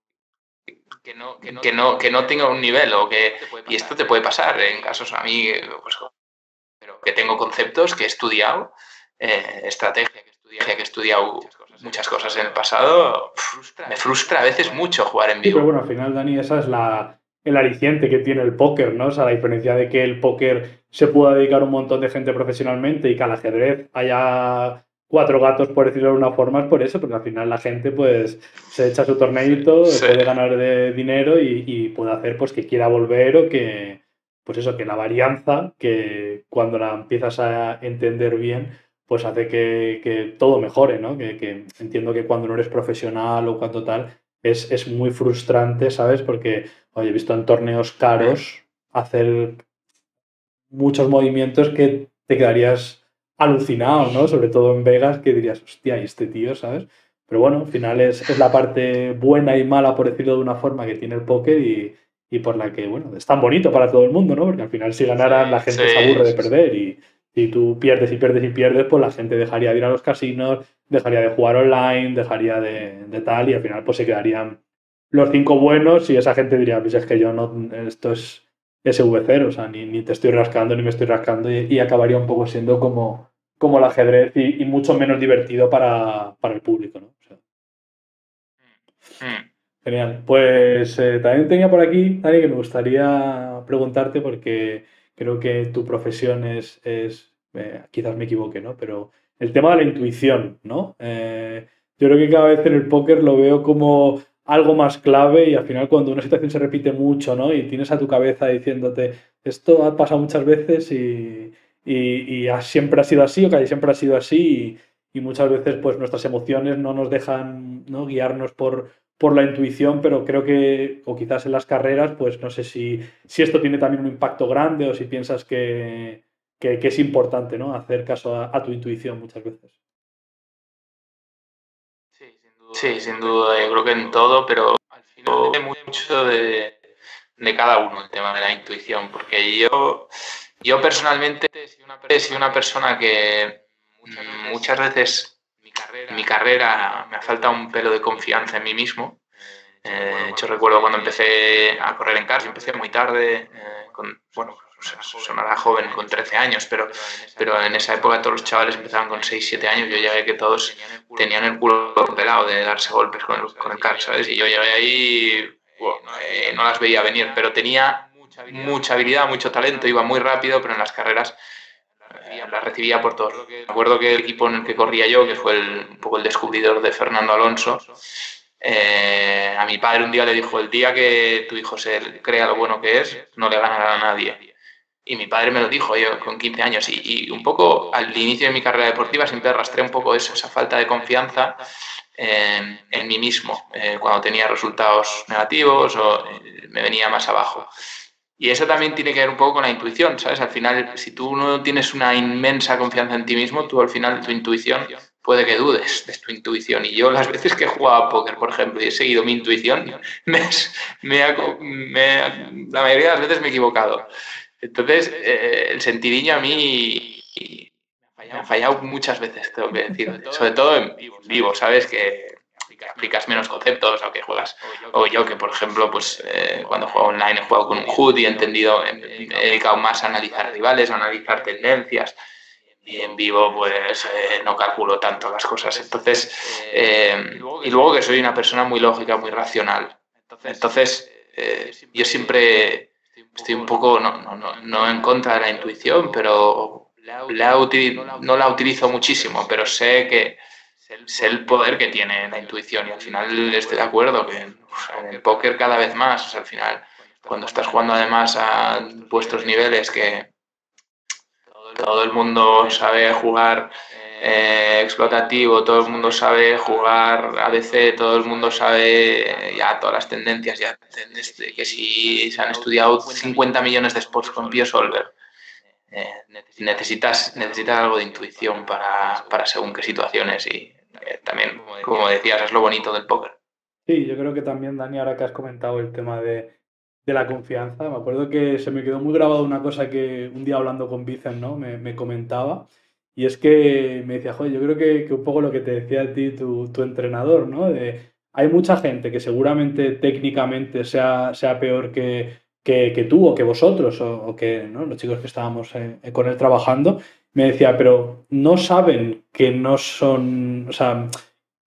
que no tenga un nivel y esto te puede pasar en casos a mí, pues, que tengo conceptos que he estudiado, estrategia que he estudiado muchas cosas en el pasado, me frustra a veces mucho jugar en
Sí, pero
vivo.
bueno, al final, Dani, esa es el aliciente que tiene el póker, ¿no? O sea, la diferencia de que el póker se pueda dedicar un montón de gente profesionalmente y que al ajedrez haya cuatro gatos, por decirlo de una forma, es por eso, porque al final la gente pues se echa su torneito,
Sí.
puede ganar de dinero y puede hacer pues que quiera volver o que, pues eso, que la varianza, que cuando la empiezas a entender bien, pues hace que todo mejore, ¿no? Que entiendo que cuando no eres profesional o cuando tal, es muy frustrante, ¿sabes? Porque, oye, he visto en torneos caros hacer muchos movimientos que te quedarías alucinado, ¿no? Sobre todo en Vegas, que dirías, hostia, ¿y este tío, ¿sabes? Pero bueno, al final es la parte buena y mala, por decirlo de una forma, que tiene el póker y por la que, bueno, es tan bonito para todo el mundo, ¿no? Porque al final si ganaran la gente se aburre de perder y si tú pierdes y pierdes y pierdes, pues la gente dejaría de ir a los casinos, dejaría de jugar online, dejaría de tal y al final pues se quedarían los cinco buenos y esa gente diría, pues es que yo no, esto es SV0, o sea, ni te estoy rascando ni me estoy rascando y acabaría un poco siendo como el ajedrez y mucho menos divertido para el público, ¿no? O sea, genial. Pues también tenía por aquí, Dani, que me gustaría preguntarte porque creo que tu profesión quizás me equivoque, ¿no? Pero el tema de la intuición, ¿no? Yo creo que cada vez en el póker lo veo como algo más clave y al final cuando una situación se repite mucho, ¿no? Y tienes a tu cabeza diciéndote, esto ha pasado muchas veces siempre ha sido así o casi siempre ha sido así y muchas veces pues nuestras emociones no nos dejan, ¿no? guiarnos por la intuición, pero creo que, o quizás en las carreras, pues no sé si esto tiene también un impacto grande o si piensas que es importante, ¿no? Hacer caso a tu intuición muchas veces.
Sí, sin duda, yo creo que en todo, pero depende mucho de cada uno el tema de la intuición, porque yo personalmente he sido una persona que muchas veces en mi carrera me ha faltado un pelo de confianza en mí mismo. De hecho, recuerdo cuando empecé a correr en karts, empecé muy tarde, bueno, o sea, sonará joven con 13 años, pero en esa época todos los chavales empezaban con 6 7 años. Yo llegué que todos tenían el culo pelado de darse golpes con el kart, ¿sabes? Y yo llegué ahí, bueno, no las veía venir, pero tenía mucha habilidad, mucho talento, iba muy rápido, pero en las carreras las recibía por todos. Me acuerdo que el equipo en el que corría yo, que fue un poco el descubridor de Fernando Alonso, a mi padre un día le dijo, el día que tu hijo se crea lo bueno que es, no le ganará a nadie. Y mi padre me lo dijo yo con 15 años y un poco al inicio de mi carrera deportiva siempre arrastré un poco eso, esa falta de confianza en mí mismo, cuando tenía resultados negativos o me venía más abajo. Y eso también tiene que ver un poco con la intuición, ¿sabes? Al final, si tú no tienes una inmensa confianza en ti mismo, tú al final tu intuición puede que dudes de tu intuición. Y yo las veces que he jugado a póker, por ejemplo, y he seguido mi intuición, la mayoría de las veces me he equivocado. Entonces, el sentidillo a mí me ha fallado muchas veces, tengo que decir. Sobre todo en vivo, ¿sabes? Que aplicas menos conceptos o que juegas. O yo que, por ejemplo, pues cuando juego online he jugado con un HUD y he entendido, me he dedicado más a analizar rivales, a analizar tendencias. Y en vivo, pues no calculo tanto las cosas. Entonces, y luego que soy una persona muy lógica, muy racional. Entonces, yo siempre estoy un poco, no en contra de la intuición, pero no la utilizo muchísimo, pero sé el poder que tiene la intuición y al final estoy de acuerdo que en el póker cada vez más, o sea, al final, cuando estás jugando además a vuestros niveles que todo el mundo sabe jugar explotativo, todo el mundo sabe jugar ADC, todo el mundo sabe ya todas las tendencias, ya que si se han estudiado 50 millones de spots con PioSolver, necesitas algo de intuición para según qué situaciones y también, como decías, es lo bonito del póker.
Sí, yo creo que también, Dani, ahora que has comentado el tema de la confianza, me acuerdo que se me quedó muy grabado una cosa que un día hablando con Vicen, ¿no? me comentaba, y es que me decía, joder, yo creo que un poco lo que te decía a ti tu entrenador, ¿no? Hay mucha gente que seguramente técnicamente sea peor que tú o que vosotros o que, ¿no? los chicos que estábamos con él trabajando, me decía, pero no saben que no son, o sea,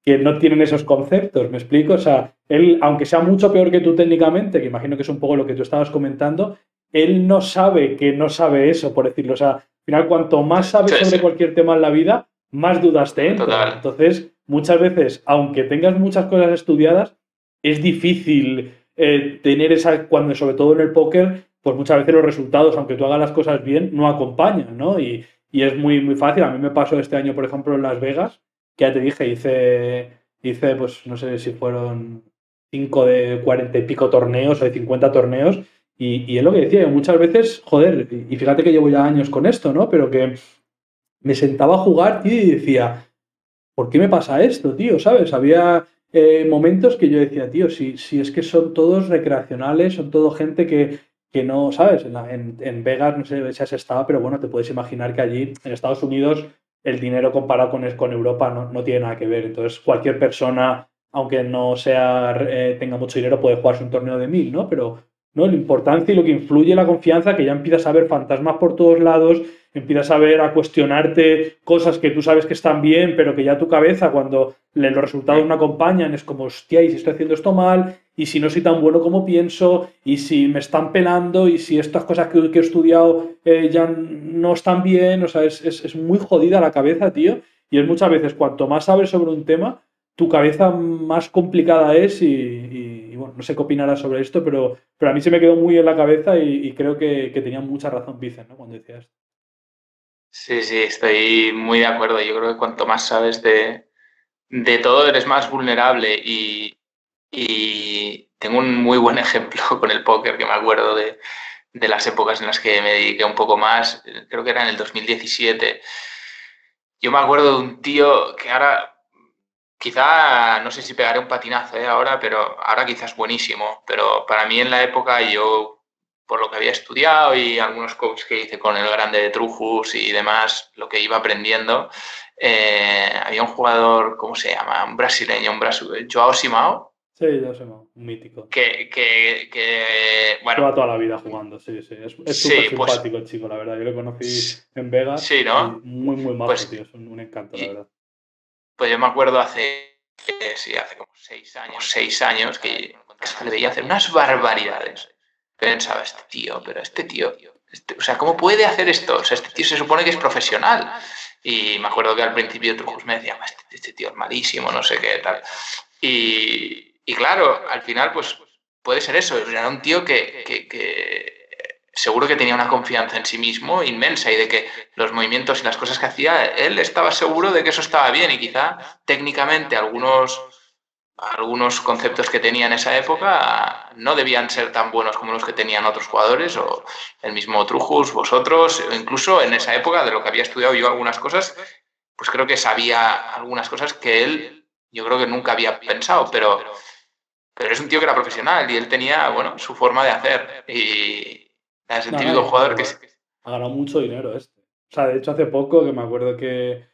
que no tienen esos conceptos, ¿me explico? O sea, él, aunque sea mucho peor que tú técnicamente, que imagino que es un poco lo que tú estabas comentando, él no sabe que no sabe eso, por decirlo. O sea, al final, cuanto más sabes
Sí,
sobre
sí,
cualquier tema en la vida, más dudas te entran.
total.
Entonces, muchas veces, aunque tengas muchas cosas estudiadas, es difícil tener esa, cuando sobre todo en el póker, pues muchas veces los resultados, aunque tú hagas las cosas bien, no acompañan, ¿no? Y es muy, muy fácil. A mí me pasó este año, por ejemplo, en Las Vegas, que ya te dije, hice pues no sé si fueron 5 de 40 y pico torneos o de 50 torneos. Y es lo que decía, muchas veces, joder, y fíjate que llevo ya años con esto, ¿no? Pero que me sentaba a jugar, tío, y decía, ¿por qué me pasa esto, tío? ¿Sabes? Había momentos que yo decía, tío, si es que son todos recreacionales, son todo gente que no, ¿sabes? En Vegas, no sé si has estado, pero bueno, te puedes imaginar que allí, en Estados Unidos, el dinero comparado con Europa no tiene nada que ver. Entonces, cualquier persona, aunque no sea, tenga mucho dinero, puede jugarse un torneo de 1000, ¿no? Pero ¿no? La importancia y lo que influye la confianza, que ya empiezas a ver fantasmas por todos lados, empiezas a ver, a cuestionarte cosas que tú sabes que están bien, pero que ya tu cabeza, cuando los resultados no acompañan, es como, hostia, y si estoy haciendo esto mal, y si no soy tan bueno como pienso, y si me están pelando, y si estas cosas que he estudiado ya no están bien, o sea, es muy jodida la cabeza, tío, y es muchas veces, cuanto más sabes sobre un tema, tu cabeza más complicada es y, bueno, no sé qué opinarás sobre esto, pero a mí se me quedó muy en la cabeza y creo que tenía mucha razón Vicen, ¿no? Cuando decía esto.
Sí, sí, estoy muy de acuerdo. Yo creo que cuanto más sabes de todo, eres más vulnerable y tengo un muy buen ejemplo con el póker, que me acuerdo de las épocas en las que me dediqué un poco más, creo que era en el 2017. Yo me acuerdo de un tío que ahora, quizá, no sé si pegaré un patinazo ahora, pero ahora quizás buenísimo. Pero para mí en la época yo, por lo que había estudiado y algunos coaches que hice con el grande de Trujus y demás, lo que iba aprendiendo, había un jugador, ¿cómo se llama? Un brasileño, Joao Simão,
Sí, ya sé, un mítico.
bueno,
Lleva toda la vida jugando, sí, sí. Es súper
sí, pues
simpático el chico, la verdad. Yo lo conocí en Vegas
sí,
y
¿no?
muy, muy majo,
Pues,
tío. Es un encanto, la
y-
verdad.
pues yo me acuerdo sí, hace como 6 años, que se le veía hacer unas barbaridades. Pensaba, este tío, o sea, ¿cómo puede hacer esto? O sea, este tío se supone que es profesional. Y me acuerdo que al principio Trujus me decía, este tío es malísimo, no sé qué tal. Y claro, al final, pues puede ser eso. Era un tío que seguro que tenía una confianza en sí mismo inmensa y de que los movimientos y las cosas que hacía, él estaba seguro de que eso estaba bien y quizá técnicamente algunos conceptos que tenía en esa época no debían ser tan buenos como los que tenían otros jugadores o el mismo Trujus, vosotros, o incluso en esa época de lo que había estudiado yo algunas cosas, pues creo que sabía algunas cosas que él yo creo que nunca había pensado, pero es un tío que era profesional y él tenía, bueno, su forma de hacer y es el
No, no,
típico jugador que es...
ha ganado mucho dinero este. O sea, de hecho, hace poco, que me acuerdo que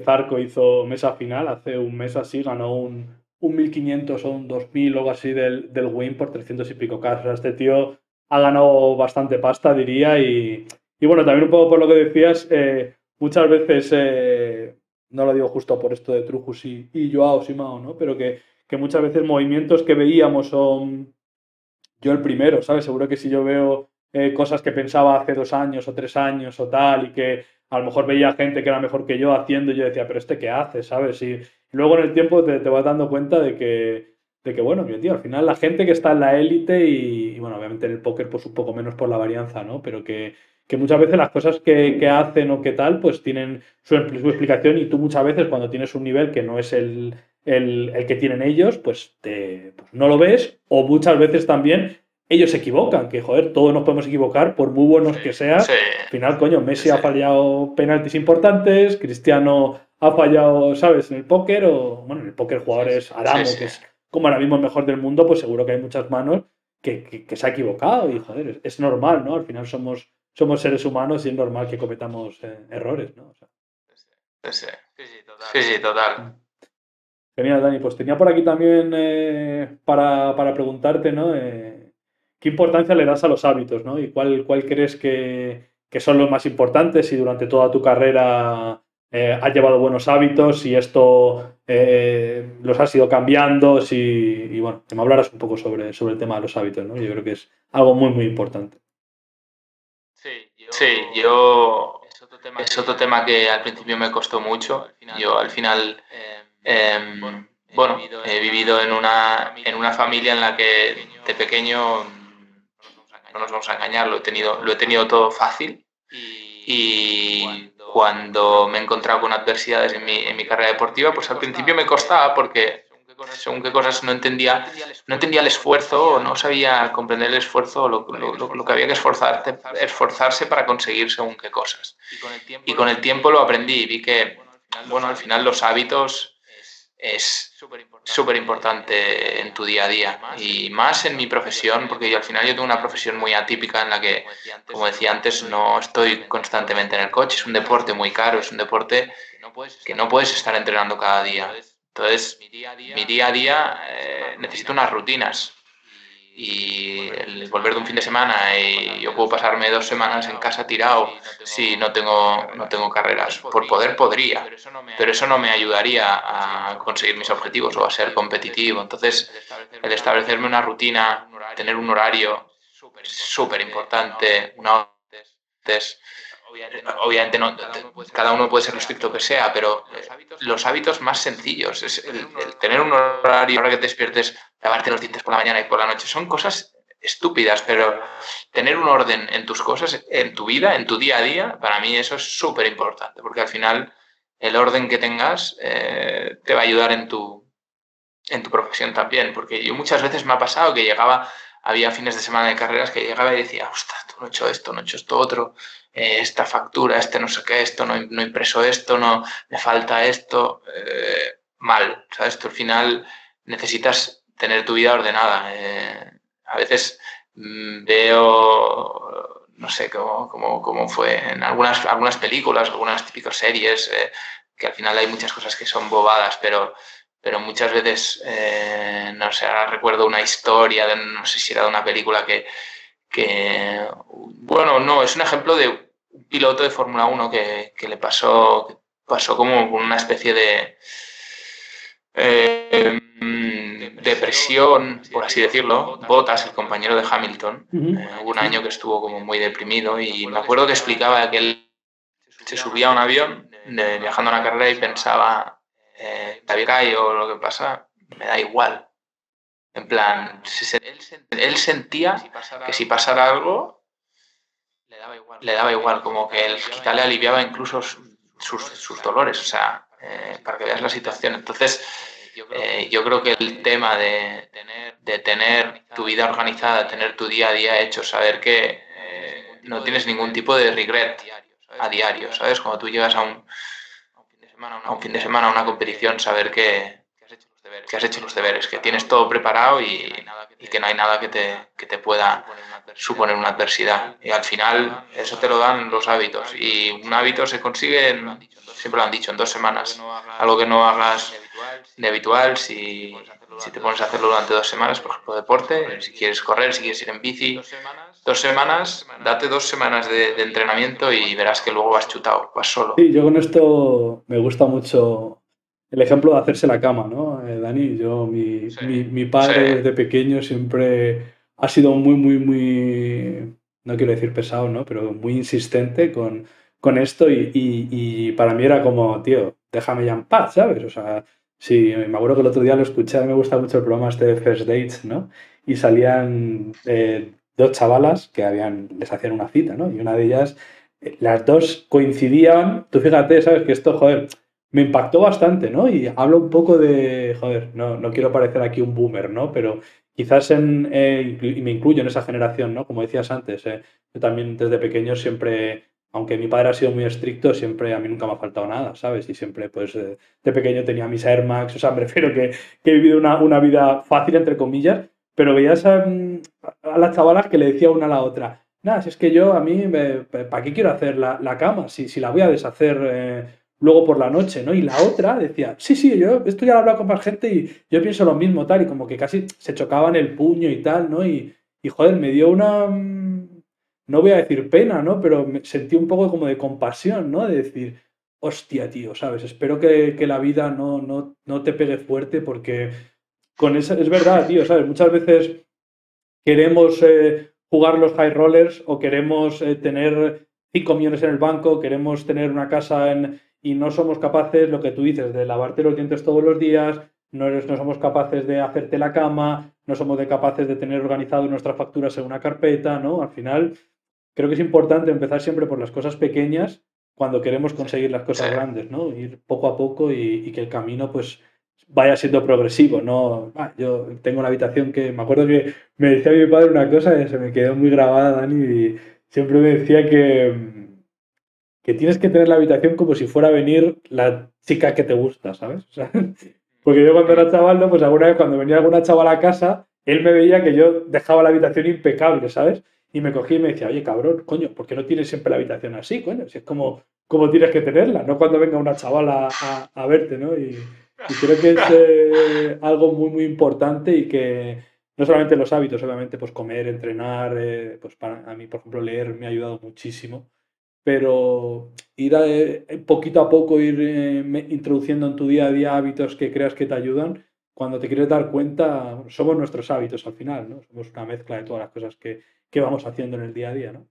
Zarco hizo mesa final, hace un mes así, ganó un 1500 o un 2000 o algo así del win por 300 y pico K. O sea, este tío ha ganado bastante pasta, diría. Y bueno, también un poco por lo que decías, muchas veces, no lo digo justo por esto de Trujus y Joao Simao, ¿no? Pero que muchas veces movimientos que veíamos son yo el primero, ¿sabes? Seguro que si yo veo cosas que pensaba hace 2 años o 3 años o tal, y que a lo mejor veía gente que era mejor que yo haciendo, y yo decía, pero ¿este qué hace? ¿Sabes? Y luego en el tiempo te vas dando cuenta de que, bueno, que tío, al final la gente que está en la élite y, bueno, obviamente en el póker pues un poco menos por la varianza, ¿no? Pero que muchas veces las cosas que hacen o que tal, pues tienen su explicación y tú muchas veces cuando tienes un nivel que no es el que tienen ellos, pues no lo ves, o muchas veces también ellos se equivocan, que joder, todos nos podemos equivocar, por muy buenos que seas.
Sí,
Al final, coño, Messi
sí,
ha fallado penaltis importantes, Cristiano ha fallado, ¿sabes? En el póker, o bueno, en el póker jugadores
sí,
Adamo,
sí.
que es como ahora mismo el mejor del mundo, pues seguro que hay muchas manos que se ha equivocado y joder, es normal, ¿no? Al final somos seres humanos y es normal que cometamos errores, ¿no? O sea,
Sí, sí, sí, sí, total.
genial, Dani. Pues tenía por aquí también para preguntarte, ¿no? ¿Qué importancia le das a los hábitos, ¿no? ¿Y cuál crees que son los más importantes, si durante toda tu carrera has llevado buenos hábitos, si esto los has ido cambiando, y bueno, que me hablaras un poco sobre el tema de los hábitos, ¿no? Yo creo que es algo muy, muy importante.
Sí, yo es otro tema que al principio me costó mucho. Yo al final, bueno, he vivido en una familia en la que de pequeño, no nos vamos a engañar, lo he tenido todo fácil, y cuando me he encontrado con adversidades en mi carrera deportiva, pues al principio me costaba porque según qué cosas no entendía el esfuerzo, no sabía comprender el esfuerzo, lo que había que esforzarse para conseguir según qué cosas. Y con el tiempo lo aprendí y vi que, bueno, al final los hábitos es súper importante en tu día a día, y más en mi profesión, porque al final yo tengo una profesión muy atípica en la que, como decía antes, no estoy constantemente en el coche, es un deporte muy caro, es un deporte que no puedes estar entrenando cada día. Entonces, mi día a día necesito unas rutinas, y el volver de un fin de semana y yo puedo pasarme 2 semanas en casa tirado si no tengo carreras. Por poder podría, pero eso no me ayudaría a conseguir mis objetivos o a ser competitivo. Entonces, el establecerme una rutina, tener un horario súper importante, una obviamente no, cada uno puede ser lo estricto que sea, pero los hábitos más sencillos, es el tener un horario, ahora que te despiertes, lavarte los dientes por la mañana y por la noche, son cosas estúpidas, pero tener un orden en tus cosas, en tu vida, en tu día a día, para mí eso es súper importante, porque al final el orden que tengas te va a ayudar en tu profesión también, porque yo muchas veces me ha pasado que había fines de semana de carreras que llegaba y decía, ostras, no he hecho esto, no he hecho esto otro, esta factura, no sé qué, esto, no he impreso esto, no, me falta esto, mal, ¿sabes? Tú al final necesitas tener tu vida ordenada. A veces veo, no sé cómo fue, en algunas películas, algunas típicas series, que al final hay muchas cosas que son bobadas, pero muchas veces, no sé, ahora recuerdo una historia, no sé si era de una película bueno, no, es un ejemplo de un piloto de Fórmula 1 que le pasó como una especie de depresión, por así decirlo. Bottas, el compañero de Hamilton, hubo un año que estuvo como muy deprimido, y me acuerdo que explicaba que él se subía a un avión viajando a una carrera y pensaba, David o lo que pasa, me da igual. En plan, él sentía que si pasara algo, le daba igual, como que él quizá le aliviaba incluso sus dolores, o sea, para que veas la situación. Entonces, yo creo que el tema de tener tu vida organizada, tener tu día a día hecho, saber que no tienes ningún tipo de regret a diario, ¿sabes? Cuando tú llegas a un fin de semana, a una competición, saber que has hecho los deberes, que tienes todo preparado y que no hay nada que te pueda suponer una adversidad. Y al final eso te lo dan los hábitos, y un hábito se consigue, siempre lo han dicho, en 2 semanas. Algo que no hagas de habitual, si te pones a hacerlo durante 2 semanas, por ejemplo, deporte, si quieres correr, si quieres ir en bici, 2 semanas, date 2 semanas de entrenamiento y verás que luego vas chutado, vas solo.
Sí, yo con esto me gusta mucho el ejemplo de hacerse la cama, ¿no? Dani, mi padre desde pequeño siempre ha sido muy, muy, muy, no quiero decir pesado, ¿no? Pero muy insistente con esto, y para mí era como, tío, déjame ya en paz, ¿sabes? O sea, sí, me acuerdo que el otro día lo escuché, a mí me gusta mucho el programa este de First Dates, ¿no? Y salían 2 chavalas que les hacían una cita, ¿no? Y una de ellas, las dos coincidían, tú fíjate, ¿sabes? Que esto, joder, me impactó bastante, ¿no? Y hablo un poco de, joder, no quiero parecer aquí un boomer, ¿no? Pero quizás y me incluyo en esa generación, ¿no? Como decías antes, yo también desde pequeño siempre, aunque mi padre ha sido muy estricto, siempre a mí nunca me ha faltado nada, ¿sabes? Y siempre, pues, de pequeño tenía mis Air Max, o sea, me refiero que he vivido una vida fácil, entre comillas, pero veías a las chavalas que le decía una a la otra, nada, si es que yo, a mí, ¿para qué quiero hacer la cama? Si la voy a deshacer luego por la noche, ¿no? Y la otra decía, sí, yo esto ya lo he hablado con más gente y yo pienso lo mismo, tal, y como que casi se chocaban el puño y tal, ¿no? Y joder, me dio no voy a decir pena, ¿no? Pero me sentí un poco como de compasión, ¿no? De decir, hostia, tío, ¿sabes? Espero que la vida no te pegue fuerte porque con esa, es verdad, tío, ¿sabes? Muchas veces queremos jugar los high rollers o queremos tener 5 millones en el banco, queremos tener una casa y no somos capaces, lo que tú dices, de lavarte los dientes todos los días, no somos capaces de hacerte la cama, no somos capaces de tener organizado nuestras facturas en una carpeta, ¿no? Al final, creo que es importante empezar siempre por las cosas pequeñas cuando queremos conseguir las cosas grandes, ¿no? Ir poco a poco y que el camino, pues, vaya siendo progresivo, ¿no? Yo tengo una habitación que me acuerdo que me decía mi padre una cosa que se me quedó muy grabada, Dani, y siempre me decía que tienes que tener la habitación como si fuera a venir la chica que te gusta, ¿sabes? O sea, porque yo cuando era chaval, ¿no? Pues alguna vez cuando venía alguna chavala a casa, él me veía que yo dejaba la habitación impecable, ¿sabes? Y me cogía y me decía, oye, cabrón, coño, ¿por qué no tienes siempre la habitación así, coño? Si es como tienes que tenerla, no cuando venga una chavala a verte, ¿no? Y creo que es algo muy, muy importante y que no solamente los hábitos, obviamente, pues comer, entrenar, pues para a mí, por ejemplo, leer me ha ayudado muchísimo, pero ir poquito a poco, ir introduciendo en tu día a día hábitos que creas que te ayudan, cuando te quieres dar cuenta, somos nuestros hábitos al final, ¿no? Somos una mezcla de todas las cosas que vamos haciendo en el día a día, ¿no?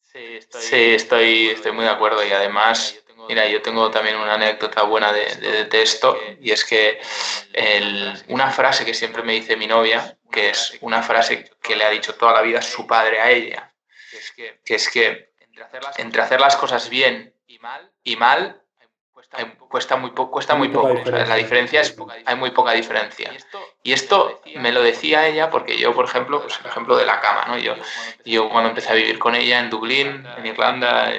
Sí, estoy muy de acuerdo y además, mira, yo tengo también una anécdota buena de esto y es que una frase que siempre me dice mi novia, que es una frase que le ha dicho toda la vida su padre a ella, que es que entre hacer las cosas bien y mal cuesta muy poco. O sea, la diferencia es, hay muy poca diferencia. Y esto me lo decía ella porque yo, por ejemplo, pues el ejemplo de la cama, ¿no? Yo cuando empecé a vivir con ella en Dublín, en Irlanda,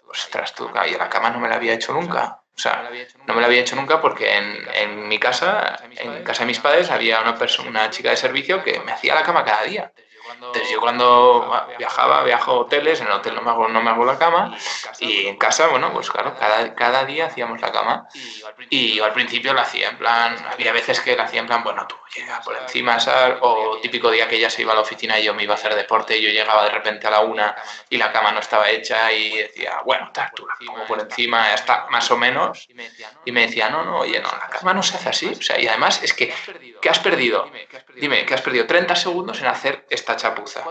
ostras, tú, yo la cama no me la había hecho nunca. O sea, no me la había hecho nunca porque en mi casa, en casa de mis padres, había una chica de servicio que me hacía la cama cada día. Entonces yo cuando viajo a hoteles, en el hotel no me hago la cama y en casa, bueno, pues claro, cada día hacíamos la cama y yo al principio lo hacía en plan, había veces que lo hacía en plan, bueno, tú llega por encima, ¿sabes? O típico día que ella se iba a la oficina y yo me iba a hacer deporte y yo llegaba de repente a la 1 y la cama no estaba hecha y decía, bueno, tú la pongo por encima, ya está, más o menos. Y me decía, no, oye, no, la cama no se hace así. O sea, y además es que, ¿qué has perdido? Dime, ¿qué has perdido? 30 segundos en hacer esta chapuza.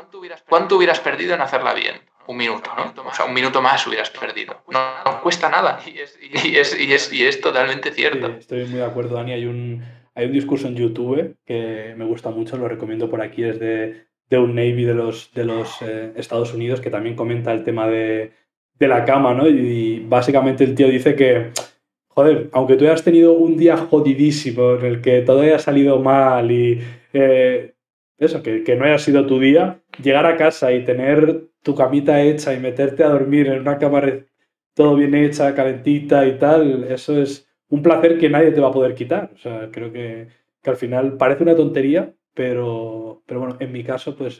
¿Cuánto hubieras perdido en hacerla bien? Un minuto, ¿no? O sea, un minuto más hubieras perdido. No cuesta nada. Y es totalmente cierto.
Sí, estoy muy de acuerdo, Dani. Hay un discurso en YouTube que me gusta mucho, lo recomiendo por aquí, es de un Navy de los Estados Unidos que también comenta el tema de la cama, ¿no? Y básicamente el tío dice que, joder, aunque tú hayas tenido un día jodidísimo en el que todo haya salido mal y eso, que no haya sido tu día, llegar a casa y tener tu camita hecha y meterte a dormir en una cama todo bien hecha, calentita y tal, eso es un placer que nadie te va a poder quitar. O sea, creo que al final parece una tontería, pero bueno, en mi caso, pues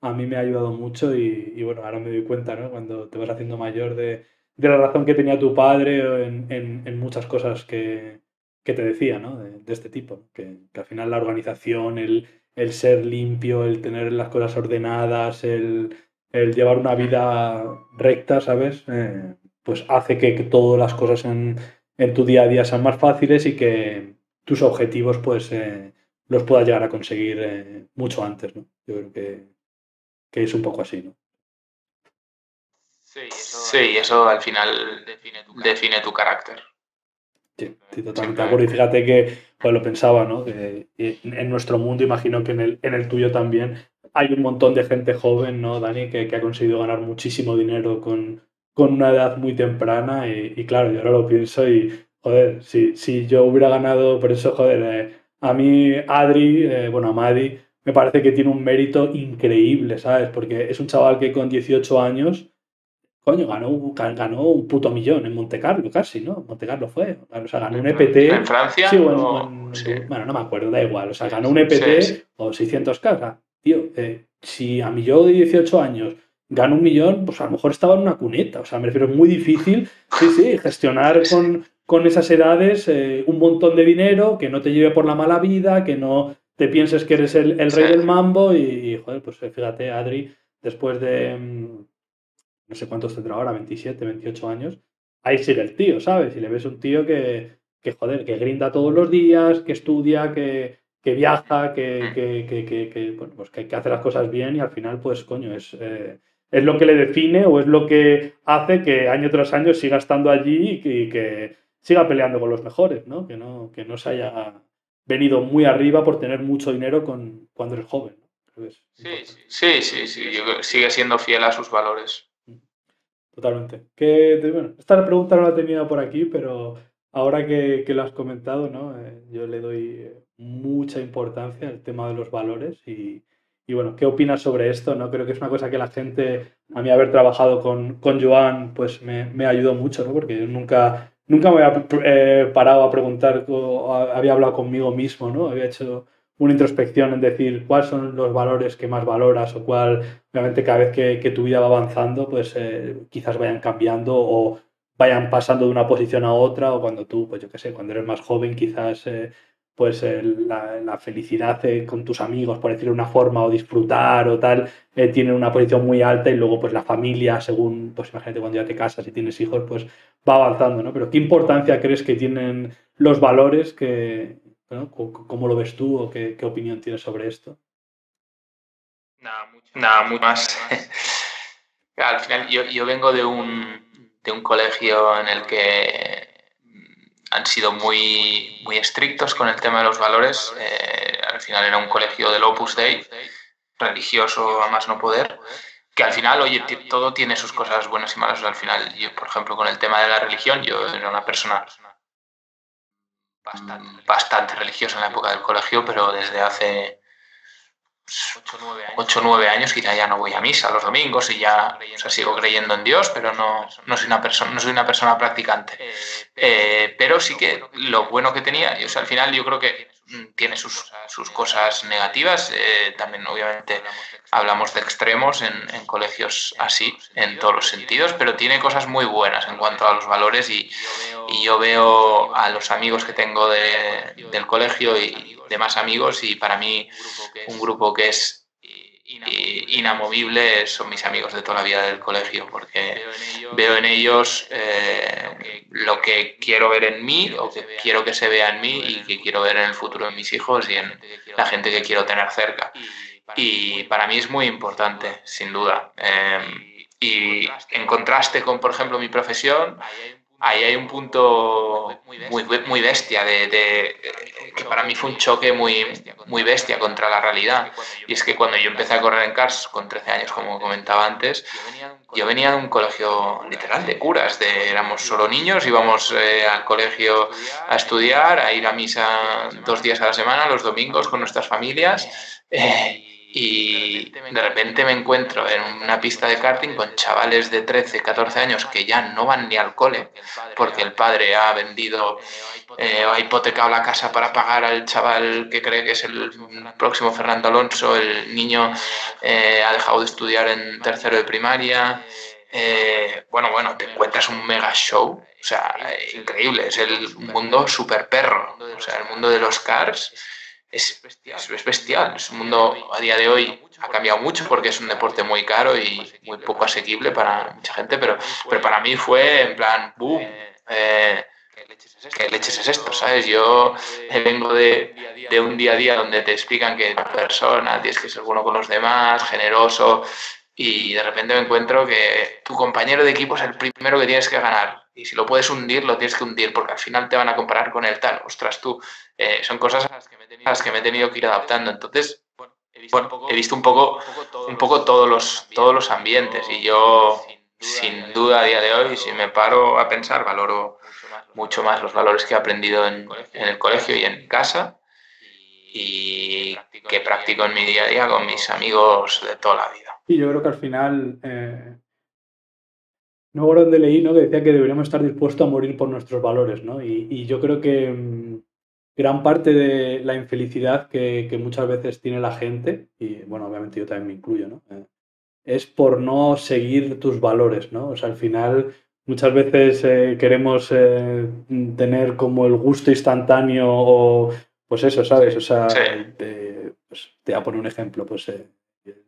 a mí me ha ayudado mucho y bueno, ahora me doy cuenta, ¿no? Cuando te vas haciendo mayor de la razón que tenía tu padre en muchas cosas que te decía, ¿no? De este tipo, ¿no? Que al final la organización, el ser limpio, el tener las cosas ordenadas, el llevar una vida recta, ¿sabes? Pues hace que todas las cosas en tu día a día sean más fáciles y que tus objetivos pues los puedas llegar a conseguir mucho antes, ¿no? Yo creo que es un poco así, ¿no?
Sí, eso al final define tu carácter.
Sí, totalmente de acuerdo. Y fíjate que, pues lo pensaba, ¿no? Que en nuestro mundo, imagino que en el tuyo también, hay un montón de gente joven, ¿no, Dani? Que ha conseguido ganar muchísimo dinero con una edad muy temprana. Y claro, yo ahora lo pienso y, joder, si yo hubiera ganado, por eso, joder, a mí, Adri, bueno, a Madi, me parece que tiene un mérito increíble, ¿sabes? Porque es un chaval que con 18 años coño, ganó un puto millón en Monte Carlo, casi, ¿no? Monte Carlo fue. O sea, ganó un EPT.
¿En Francia?
Sí,
Sí.
Bueno, no me acuerdo, da igual. O sea, ganó un EPT
Sí.
o 600K. O sea, tío, si a mi yo de 18 años gano un millón, pues a lo mejor estaba en una cuneta. O sea, me refiero, es muy difícil, sí, gestionar con esas edades un montón de dinero, que no te lleve por la mala vida, que no te pienses que eres el
Sí.
rey del mambo joder, pues fíjate, Adri, después de no sé cuántos tendrá ahora, 27, 28 años, ahí sigue el tío, ¿sabes? Y le ves un tío joder, que grinda todos los días, que estudia, que viaja, bueno, pues que hace las cosas bien y al final, pues, coño, es lo que le define o es lo que hace que año tras año siga estando allí y que siga peleando con los mejores, ¿no? Que no se haya venido muy arriba por tener mucho dinero cuando eres joven, ¿no? Creo que es importante.
Sí. Yo creo que sigue siendo fiel a sus valores.
Totalmente. Bueno, esta pregunta no la tenía por aquí, pero ahora que lo has comentado, ¿no? Yo le doy mucha importancia al tema de los valores y bueno, ¿qué opinas sobre esto? ¿No? Creo que es una cosa que la gente, a mí haber trabajado con Joan, pues me ayudó mucho, ¿no? Porque yo nunca me había parado a preguntar, había hablado conmigo mismo, ¿no? Había hecho una introspección en decir cuáles son los valores que más valoras o obviamente cada vez que tu vida va avanzando, pues quizás vayan cambiando o vayan pasando de una posición a otra o cuando tú, pues yo qué sé, cuando eres más joven quizás pues la felicidad con tus amigos, por decirlo de una forma, o disfrutar o tal, tienen una posición muy alta y luego pues la familia, según, pues imagínate cuando ya te casas y tienes hijos, pues va avanzando, ¿no? Pero ¿qué importancia crees que tienen los valores ¿no? ¿Cómo lo ves tú o qué opinión tienes sobre esto?
Nada, mucho más. Al final, yo vengo de un colegio en el que han sido muy estrictos con el tema de los valores. Al final era un colegio del Opus Dei, religioso a más no poder, que al final, oye, todo tiene sus cosas buenas y malas. O sea, al final, yo, por ejemplo, con el tema de la religión, yo era una persona bastante religiosa en la época del colegio, pero desde hace 8 o 9 años quizá ya no voy a misa los domingos y ya, o sea, sigo creyendo en Dios, pero no soy una persona practicante. Pero sí que lo bueno que tenía, o sea, al final yo creo que tiene sus cosas negativas. También, obviamente, hablamos de extremos en colegios así, en todos los sentidos, pero tiene cosas muy buenas en cuanto a los valores y yo veo a los amigos que tengo del colegio y demás amigos y para mí un grupo que es inamovible son mis amigos de toda la vida del colegio, porque veo en ellos lo que quiero ver en mí o que quiero que se vea en mí y que quiero ver en el futuro en mis hijos y en la gente que quiero tener cerca. Y para mí es muy importante, sin duda. Y en contraste con, por ejemplo, mi profesión, ahí hay un punto muy bestia que para mí fue un choque muy bestia contra la realidad. Y es que cuando yo empecé a correr en cars con 13 años, como comentaba antes, yo venía de un colegio literal de curas, éramos solo niños, íbamos al colegio a estudiar, a ir a misa 2 días a la semana, los domingos con nuestras familias. Y de repente me encuentro en una pista de karting con chavales de 13, 14 años que ya no van ni al cole porque el padre ha vendido o ha hipotecado la casa para pagar al chaval que cree que es el próximo Fernando Alonso. El niño ha dejado de estudiar en tercero de primaria. Bueno, te encuentras un mega show, o sea, increíble. Es el mundo super perro, o sea, el mundo de los cars. Es bestial. Es un mundo a día de hoy ha cambiado mucho porque es un deporte muy caro y muy poco asequible para mucha gente, pero para mí fue en plan, boom, ¿qué leches es esto? ¿Sabes? Yo vengo de un día a día donde te explican que tu persona tienes que ser bueno con los demás, generoso, y de repente me encuentro que tu compañero de equipo es el primero que tienes que ganar. Y si lo puedes hundir, lo tienes que hundir, porque al final te van a comparar con el tal. Ostras, tú, son cosas a las que me he tenido que ir adaptando. Entonces, bueno, he visto un poco todos los ambientes y yo, sin duda, a día de hoy, si me paro a pensar, valoro mucho más los valores que he aprendido en el colegio y en casa y que practico en mi día a día con mis amigos de toda la vida.
Y yo creo que al final, no recuerdo dónde leí, ¿no? Que decía que deberíamos estar dispuestos a morir por nuestros valores, ¿no? Y yo creo que gran parte de la infelicidad que muchas veces tiene la gente, y bueno, obviamente yo también me incluyo, ¿no? Es por no seguir tus valores, ¿no? O sea, al final muchas veces queremos tener como el gusto instantáneo o pues eso, ¿sabes? O sea,
Sí.
pues te voy a poner un ejemplo, pues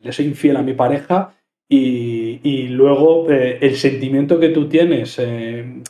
le soy infiel a mi pareja y luego el sentimiento que tú tienes en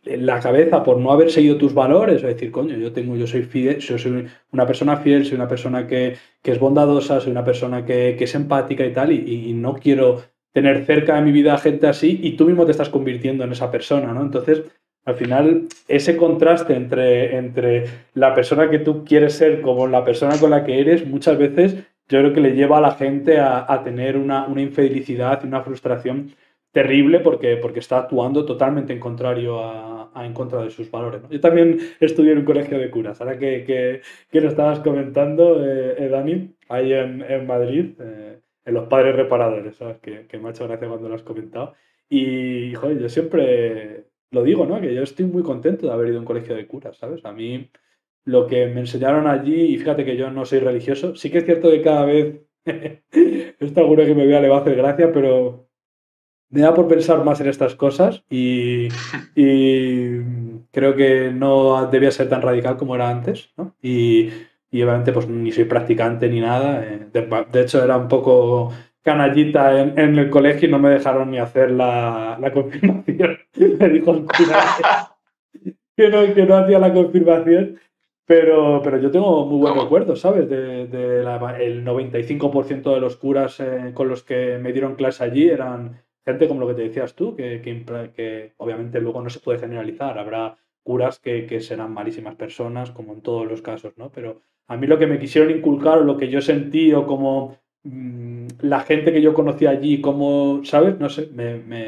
la cabeza por no haber seguido tus valores, o decir, coño, yo soy fiel, yo soy una persona fiel, soy una persona que es bondadosa, soy una persona que es empática y tal, y no quiero tener cerca de mi vida a gente así, y tú mismo te estás convirtiendo en esa persona, ¿no? Entonces, al final, ese contraste entre la persona que tú quieres ser como la persona con la que eres, muchas veces yo creo que le lleva a la gente a tener una infelicidad y una frustración terrible porque está actuando totalmente en contrario en contra de sus valores, ¿no? Yo también estudié en un colegio de curas, ahora que lo estabas comentando, Dani, ahí en Madrid, en los Padres Reparadores, ¿sabes? Que me ha hecho gracia cuando lo has comentado. Y, joder, yo siempre lo digo, ¿no? Que yo estoy muy contento de haber ido a un colegio de curas, ¿sabes? A mí lo que me enseñaron allí, y fíjate que yo no soy religioso, sí que es cierto que cada vez, esto alguno que me vea le va a hacer gracia, pero me da por pensar más en estas cosas y creo que no debía ser tan radical como era antes, ¿no? Y obviamente pues ni soy practicante ni nada. De hecho era un poco canallita en el colegio y no me dejaron ni hacer la confirmación. Me dijo el cura que no hacía la confirmación. Pero yo tengo muy buen
¿Cómo?
recuerdo, ¿sabes? El 95% de los curas con los que me dieron clase allí eran gente como lo que te decías tú, que obviamente luego no se puede generalizar. Habrá curas que serán malísimas personas, como en todos los casos, ¿no? Pero a mí lo que me quisieron inculcar o lo que yo sentí o como la gente que yo conocí allí, como, ¿sabes? No sé,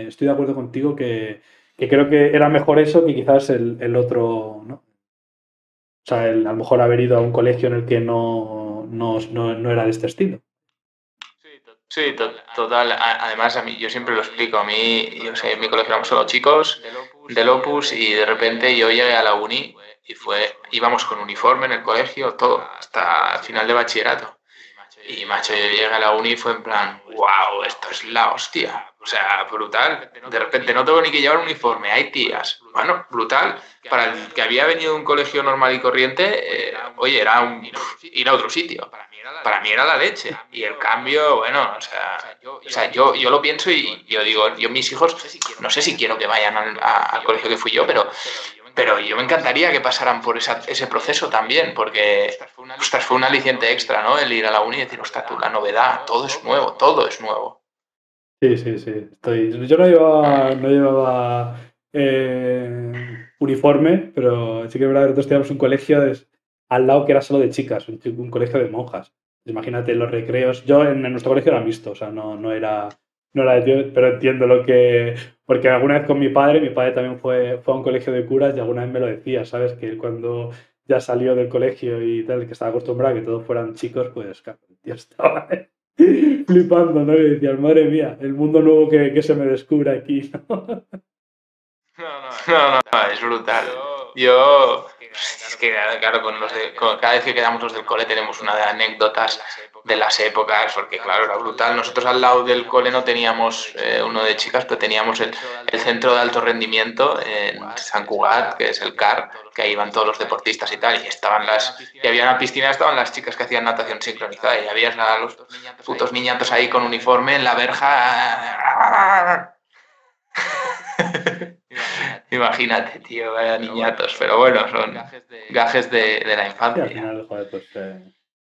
estoy de acuerdo contigo que creo que era mejor eso que quizás el otro, ¿no? O sea, a lo mejor haber ido a un colegio en el que no era de este estilo.
Sí, total. Además, a mí, yo siempre lo explico. A mí, yo sé, en mi colegio éramos solo chicos del Opus y de repente yo llegué a la uni y íbamos con uniforme en el colegio, todo, hasta el final de bachillerato. Y macho, yo llegué a la uni y fue en plan, wow, esto es la hostia. O sea, brutal. De repente no tengo ni que llevar uniforme, hay tías. Bueno, brutal. Para el que había venido de un colegio normal y corriente, oye, ir a otro sitio. Para mí era la leche. Y el cambio, bueno, o sea yo lo pienso y yo digo, yo mis hijos, no sé si quiero que vayan al colegio que fui yo, pero yo me encantaría que pasaran por ese proceso también, porque, ostras, fue un aliciente extra, ¿no? El ir a la uni y decir, ostras, tú, la novedad, todo es nuevo, todo es nuevo.
Sí, sí, sí. Yo no llevaba uniforme, pero sí que es verdad que nosotros teníamos un colegio al lado que era solo de chicas, un colegio de monjas. Imagínate los recreos. Yo en nuestro colegio era mixto, o sea, no era de tío, pero entiendo lo que. Porque alguna vez con mi padre también fue a un colegio de curas y alguna vez me lo decía, ¿sabes? Que él cuando ya salió del colegio y tal, que estaba acostumbrado a que todos fueran chicos, pues claro, el tío estaba flipando, ¿no? Y decías, madre mía, el mundo nuevo que se me descubre aquí, ¿no?
No, es brutal. Yo, es que claro, cada vez que quedamos los del cole tenemos una de anécdotas de las épocas, porque claro, era brutal. Nosotros al lado del cole no teníamos uno de chicas, pero teníamos el centro de alto rendimiento en San Cugat, que es el CAR, que ahí iban todos los deportistas y tal, y había una piscina, estaban las chicas que hacían natación sincronizada, y había a los putos niñatos ahí con uniforme en la verja. Imagínate, tío, vaya niñatos. Pero bueno, son gajes de la
Y al
infancia.
final, joder, pues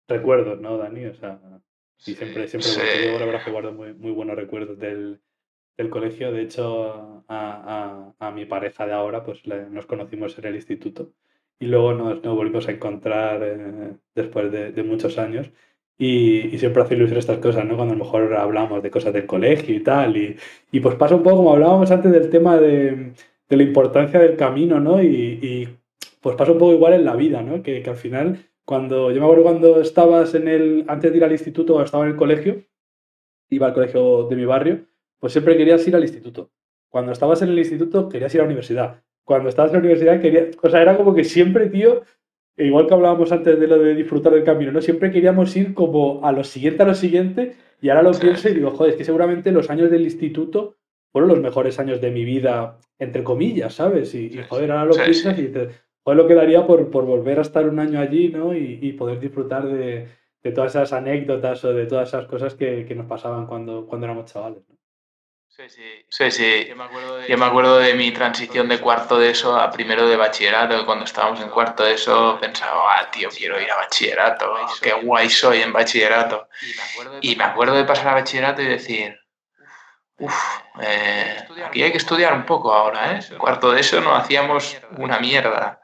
recuerdos, ¿no, Dani? O sea, y siempre
Sí.
bueno, yo la verdad que guardo muy, muy buenos recuerdos del colegio. De hecho, a mi pareja de ahora, pues nos conocimos en el instituto y luego nos volvimos a encontrar después de muchos años. Y siempre hace ilusión estas cosas, ¿no? Cuando a lo mejor hablamos de cosas del colegio y tal. Y pues pasa un poco como hablábamos antes del tema de la importancia del camino, ¿no? Pues pasa un poco igual en la vida, ¿no? Que al final, yo me acuerdo cuando antes de ir al instituto, o estaba en el colegio, iba al colegio de mi barrio, pues siempre querías ir al instituto. Cuando estabas en el instituto, querías ir a la universidad. Cuando estabas en la universidad, o sea, era como que siempre, tío, igual que hablábamos antes de lo de disfrutar del camino, ¿no? Siempre queríamos ir como a lo siguiente, y ahora lo
Sí.
pienso y digo, joder, es que seguramente los años del instituto fueron los mejores años de mi vida, entre comillas, ¿sabes? Y joder, ahora lo
Sí.
piensas y dices, joder, lo que daría por volver a estar un año allí, ¿no? Y poder disfrutar de todas esas anécdotas o de todas esas cosas que nos pasaban cuando éramos chavales, ¿no?
Sí, sí. Yo me acuerdo de mi transición de cuarto de eso a primero de bachillerato, que cuando estábamos en cuarto de eso pensaba, tío, quiero ir a bachillerato, qué guay soy en bachillerato. Y me acuerdo de pasar a bachillerato y decir, aquí hay que estudiar un poco ahora, ¿eh? Cuarto de eso no hacíamos una mierda.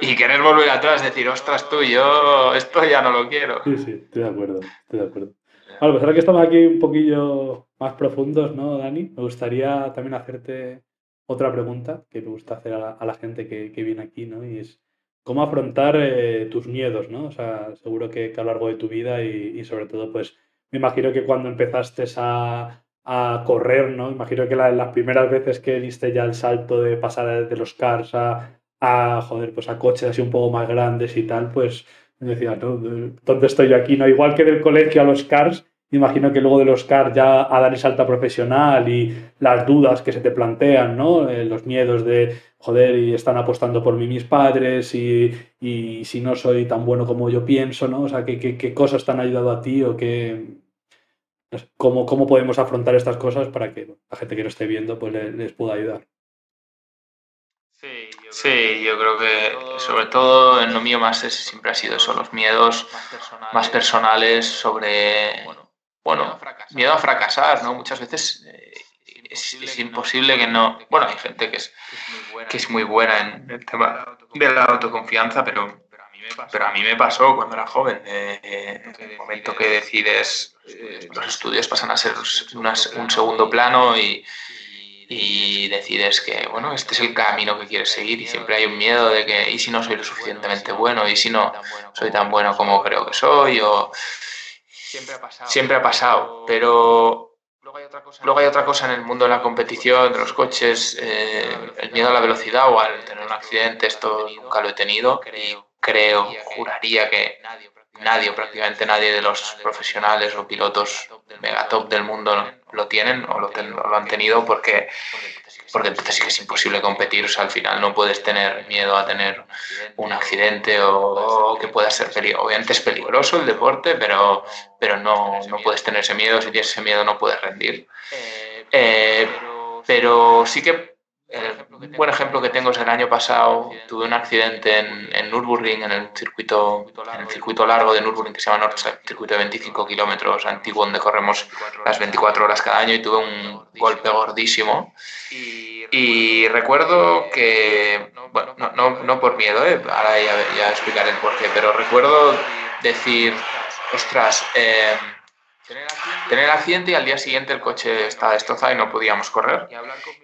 Y querer volver atrás, decir, ostras tú, yo esto ya no lo quiero.
Sí, sí, estoy de acuerdo, estoy de acuerdo. Bueno, pues ahora que estamos aquí un poquillo más profundos, ¿no, Dani? Me gustaría también hacerte otra pregunta que me gusta hacer a la gente que viene aquí, ¿no? Y es, ¿cómo afrontar tus miedos, ¿no? O sea, seguro que a lo largo de tu vida y sobre todo, pues, me imagino que cuando empezaste a correr, ¿no? Imagino que las primeras veces que diste ya el salto de pasar de los cars joder, pues a coches así un poco más grandes y tal, pues me decía, ¿no? ¿Dónde estoy yo aquí? ¿No? Igual que del colegio a los cars, imagino que luego de los cars ya a dar el salto profesional y las dudas que se te plantean, ¿no? Los miedos de, joder, y están apostando por mí mis padres y si no soy tan bueno como yo pienso, ¿no? O sea, ¿qué cosas te han ayudado a ti o qué, no sé, cómo podemos afrontar estas cosas para que la gente que lo esté viendo pues les pueda ayudar?
Sí, yo creo que sobre todo en lo mío más siempre ha sido eso, los miedos más personales sobre, bueno, miedo a fracasar, ¿no? Muchas veces es imposible que no... Bueno, hay gente que es muy buena en el tema de la autoconfianza, pero a mí me pasó cuando era joven. En el momento que decides, los estudios pasan a ser un segundo plano y decides que, bueno, este es el camino que quieres seguir y siempre hay un miedo de que, ¿y si no soy lo suficientemente bueno? ¿Y si no soy tan bueno como creo que soy? O siempre ha pasado, pero luego hay otra cosa en el mundo de la competición, de los coches, el miedo a la velocidad o al tener un accidente, esto nunca lo he tenido y creo, juraría que nadie o prácticamente nadie de los profesionales o pilotos mega top del mundo lo tienen o lo han tenido porque entonces sí que es imposible competir, o sea, al final no puedes tener miedo a tener un accidente o que pueda ser peligroso. Obviamente es peligroso el deporte, pero no puedes tener ese miedo, si tienes ese miedo no puedes rendir. Eh, pero sí que un buen ejemplo que tengo es el año pasado tuve un accidente en Nürburgring, en el circuito largo de Nürburgring que se llama Nordschleife, circuito de 25 kilómetros antiguo donde corremos las 24 horas cada año y tuve un golpe gordísimo. Y recuerdo que, bueno, no por miedo, ahora ya explicaré el porqué, pero recuerdo decir, ostras, tener el accidente y al día siguiente el coche estaba destrozado y no podíamos correr.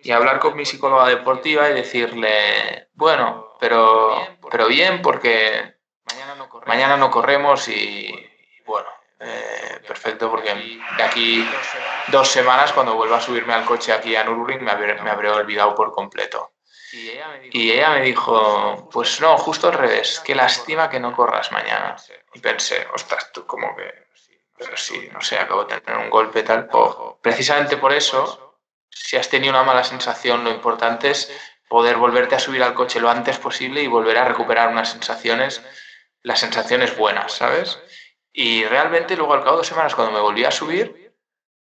Y hablar con mi psicóloga deportiva y decirle, bueno, pero bien porque mañana no corremos y bueno, perfecto porque de aquí 2 semanas cuando vuelva a subirme al coche aquí a Nürburgring me habré olvidado por completo. Y ella me dijo, pues no, justo al revés, qué lástima que no corras mañana. Y pensé, ostras, tú como que, pero sí, no sé, acabo de tener un golpe tal. O precisamente por eso, si has tenido una mala sensación, lo importante es poder volverte a subir al coche lo antes posible y volver a recuperar las sensaciones buenas, ¿sabes? Y realmente luego al cabo de 2 semanas cuando me volví a subir,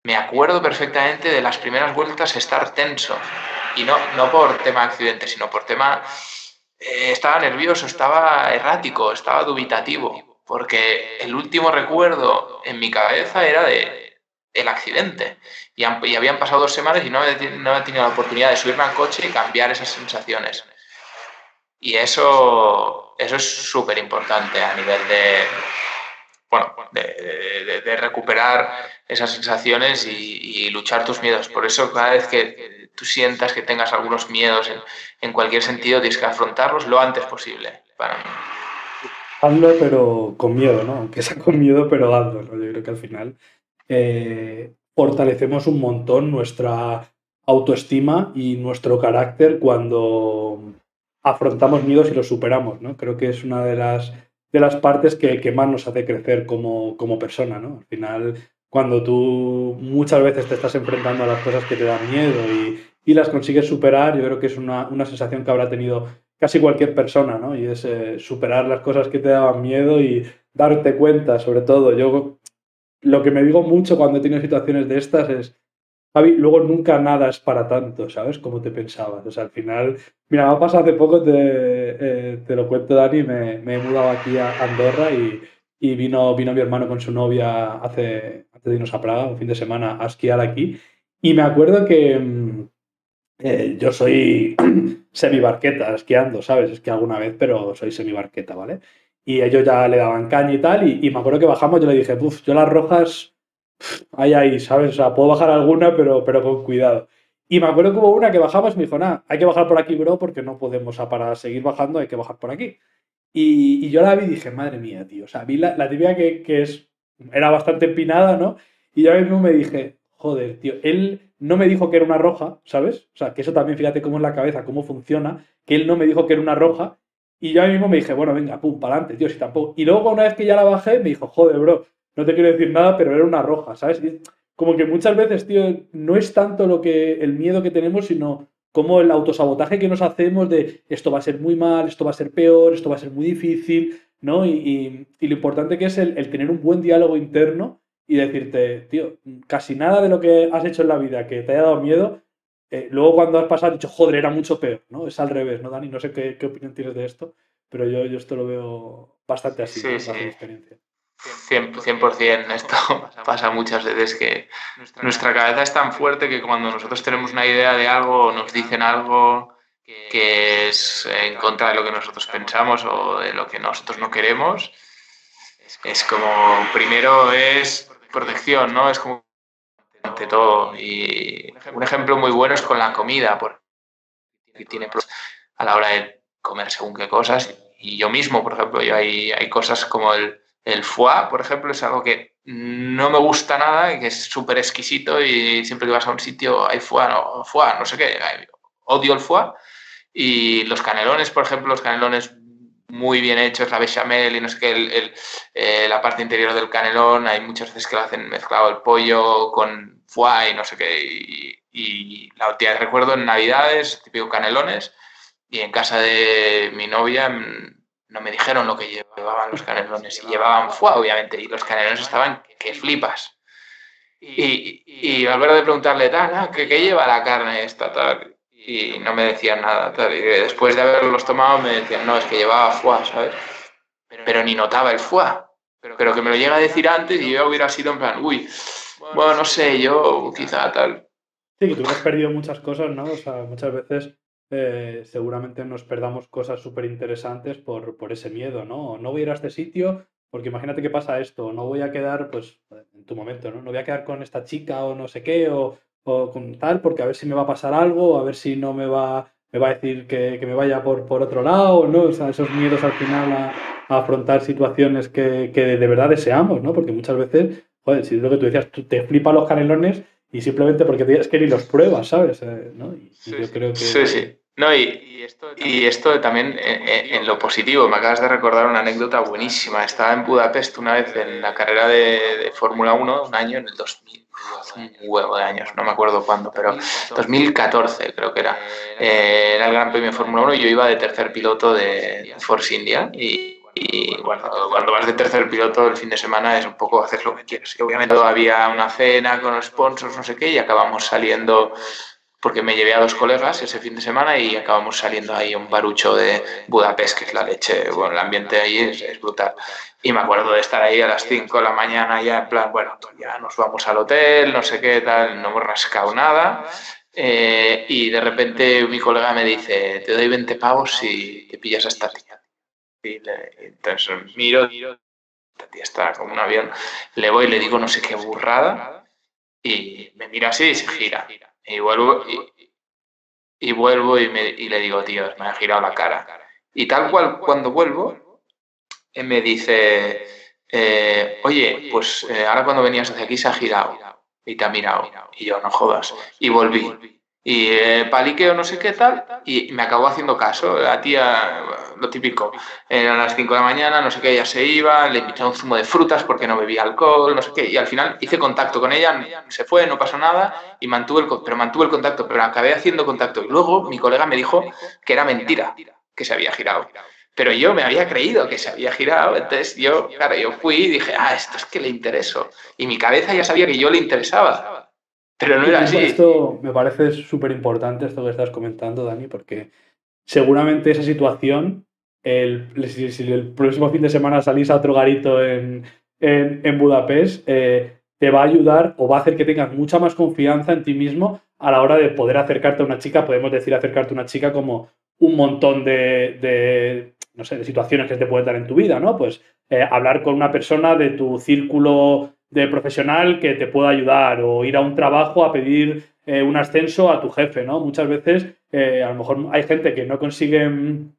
me acuerdo perfectamente de las primeras vueltas estar tenso. Y no por tema accidente, sino por tema... estaba nervioso, estaba errático, estaba dubitativo, porque el último recuerdo en mi cabeza era el accidente. Y habían pasado 2 semanas y no había tenido la oportunidad de subirme al coche y cambiar esas sensaciones. Y eso es súper importante a nivel bueno, de recuperar esas sensaciones y luchar tus miedos. Por eso cada vez que tú sientas que tengas algunos miedos en cualquier sentido, tienes que afrontarlos lo antes posible, para mí.
Hazlo, pero con miedo, ¿no? Aunque sea con miedo, pero hazlo, ¿no? Yo creo que al final fortalecemos un montón nuestra autoestima y nuestro carácter cuando afrontamos miedos y los superamos, ¿no? Creo que es una de las partes que más nos hace crecer como persona, ¿no? Al final, cuando tú muchas veces te estás enfrentando a las cosas que te dan miedo y las consigues superar, yo creo que es una sensación que habrá tenido casi cualquier persona, ¿no? Y es superar las cosas que te daban miedo y darte cuenta, sobre todo. Yo lo que me digo mucho cuando he tenido situaciones de estas es, Javi, luego nunca nada es para tanto, ¿sabes? Como te pensabas. O sea, al final, mira, me ha pasado hace poco, te lo cuento, Dani, me he mudado aquí a Andorra y vino mi hermano con su novia antes de irnos a Praga, un fin de semana, a esquiar aquí. Y me acuerdo que yo soy semi-barqueta esquiando, ¿sabes? Esquí alguna vez, pero soy semi-barqueta, ¿vale? Y ellos ya le daban caña y tal, y me acuerdo que bajamos, yo le dije, uff, yo las rojas, ahí, ¿sabes? O sea, puedo bajar alguna, pero con cuidado. Y me acuerdo que hubo una que bajamos y me dijo, nada, hay que bajar por aquí, bro, porque no podemos, o sea, para seguir bajando hay que bajar por aquí. Y yo la vi y dije, madre mía, tío. O sea, vi la típica era bastante empinada, ¿no? Y yo mismo me dije, joder, tío, él no me dijo que era una roja, ¿sabes? O sea, que eso también, fíjate cómo es la cabeza, cómo funciona, que él no me dijo que era una roja. Y yo mismo me dije, bueno, venga, pum, para adelante, tío, si tampoco. Y luego, una vez que ya la bajé, me dijo, joder, bro, no te quiero decir nada, pero era una roja, ¿sabes? Y como que muchas veces, tío, no es tanto el miedo que tenemos, sino como el autosabotaje que nos hacemos de esto va a ser muy mal, esto va a ser peor, esto va a ser muy difícil, ¿no? Y lo importante que es el tener un buen diálogo interno y decirte, tío, casi nada de lo que has hecho en la vida que te haya dado miedo, luego cuando has pasado has dicho, joder, era mucho peor, ¿no? Es al revés, ¿no, Dani? No sé qué opinión tienes de esto, pero yo esto lo veo bastante así, ¿no?
Sí,
En base a mi
sí,
experiencia.
100%. Esto pasa muchas veces que nuestra cabeza es tan fuerte que cuando nosotros tenemos una idea de algo o nos dicen algo que es en contra de lo que nosotros pensamos o de lo que nosotros no queremos, es como, primero es protección, ¿no? Es como ante todo. Y un ejemplo muy bueno es con la comida, porque tiene a la hora de comer según qué cosas. Y yo mismo, por ejemplo, hay cosas como el foie, por ejemplo, es algo que no me gusta nada, que es súper exquisito y siempre que vas a un sitio hay foie, no sé qué, odio el foie. Y los canelones, por ejemplo, los canelones muy bien hechos, la bechamel y no sé qué, la parte interior del canelón, hay muchas veces que lo hacen mezclado el pollo con foie y no sé qué. Y la última vez recuerdo en Navidades, típico canelones, y en casa de mi novia no me dijeron lo que llevaban los canelones. Y llevaban foie, obviamente, y los canelones estaban que flipas. Y al ver de preguntarle, tal, ¿qué lleva la carne esta, tal? Y no me decían nada, tal. Y después de haberlos tomado me decían, no, es que llevaba foie, ¿sabes? Pero ni notaba el foie. Pero que me lo llega a decir antes y yo hubiera sido en plan, uy, bueno, no sé, yo quizá tal.
Sí, que tú hubieras perdido muchas cosas, ¿no? O sea, muchas veces seguramente nos perdamos cosas súper interesantes por ese miedo, ¿no? No voy a ir a este sitio porque imagínate que pasa esto, no voy a quedar, pues, en tu momento, ¿no? No voy a quedar con esta chica o no sé qué, o con tal, porque a ver si me va a pasar algo, a ver si no me va a decir que me vaya por otro lado, ¿no? O sea, esos miedos al final a afrontar situaciones que de verdad deseamos, ¿no? Porque muchas veces, joder, si es lo que tú decías, tú te flipan los canelones y simplemente porque tienes que ni los pruebas, ¿sabes? ¿No? Y yo creo
Sí,
que...
sí. No, y esto también en lo positivo, me acabas de recordar una anécdota buenísima. Estaba en Budapest una vez en la carrera de Fórmula 1, un año en el 2000, hace un huevo de años, no me acuerdo cuándo, pero 2014 creo que era. Era el Gran Premio de Fórmula 1 y yo iba de tercer piloto de Force India. Y bueno, cuando vas de tercer piloto el fin de semana es un poco hacer lo que quieres. Y obviamente había una cena con los sponsors, no sé qué, y acabamos saliendo porque me llevé a dos colegas ese fin de semana y acabamos saliendo ahí a un barucho de Budapest, que es la leche, bueno, el ambiente ahí es brutal. Y me acuerdo de estar ahí a las 5 de la mañana ya en plan, bueno, ya nos vamos al hotel, no sé qué tal, no hemos rascado nada. Y de repente mi colega me dice, te doy 20 pavos si te pillas a esta tía. Entonces miro, esta tía está como un avión, le voy y le digo no sé qué burrada y me mira así y se gira. Y vuelvo y le digo, tío, me ha girado la cara. Y tal cual, cuando vuelvo, me dice, oye, pues ahora cuando venías hacia aquí se ha girado y te ha mirado. Y yo, no jodas. Y volví. Y paliqueo no sé qué tal, y me acabó haciendo caso. La tía, lo típico, eran las 5 de la mañana, no sé qué, ella se iba, le invité a un zumo de frutas porque no bebía alcohol, no sé qué, y al final hice contacto con ella, se fue, no pasó nada, y mantuve el contacto, pero acabé haciendo contacto. Y luego mi colega me dijo que era mentira, que se había girado. pero yo me había creído que se había girado, entonces yo fui y dije, esto es que le intereso. Y mi cabeza ya sabía que yo le interesaba, pero no era así.
Esto me parece súper importante, esto que estás comentando, Dani, porque seguramente esa situación, si el próximo fin de semana salís a otro garito en Budapest, te va a ayudar o va a hacer que tengas mucha más confianza en ti mismo a la hora de poder acercarte a una chica. Podemos decir acercarte a una chica como un montón no sé, de situaciones que te pueden dar en tu vida, ¿no? Pues hablar con una persona de tu círculo de profesional que te pueda ayudar, o ir a un trabajo a pedir un ascenso a tu jefe, ¿no? Muchas veces a lo mejor hay gente que no consigue un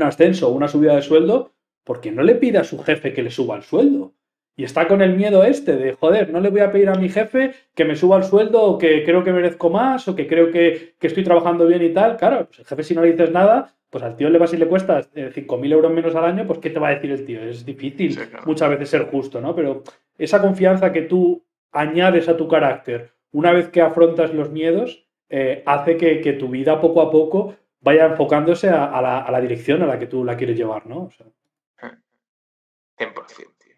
ascenso o una subida de sueldo porque no le pide a su jefe que le suba el sueldo. Y está con el miedo de, joder, no le voy a pedir a mi jefe que me suba el sueldo, o que creo que merezco más, o que creo que estoy trabajando bien y tal. Claro, pues el jefe, si no le dices nada, pues al tío le vas y le cuesta 5.000 euros menos al año, pues ¿qué te va a decir el tío? Es difícil muchas veces ser justo, ¿no? Pero esa confianza que tú añades a tu carácter una vez que afrontas los miedos, hace que tu vida poco a poco vaya enfocándose a la dirección a la que tú la quieres llevar, ¿no? O sea,
100%, tío.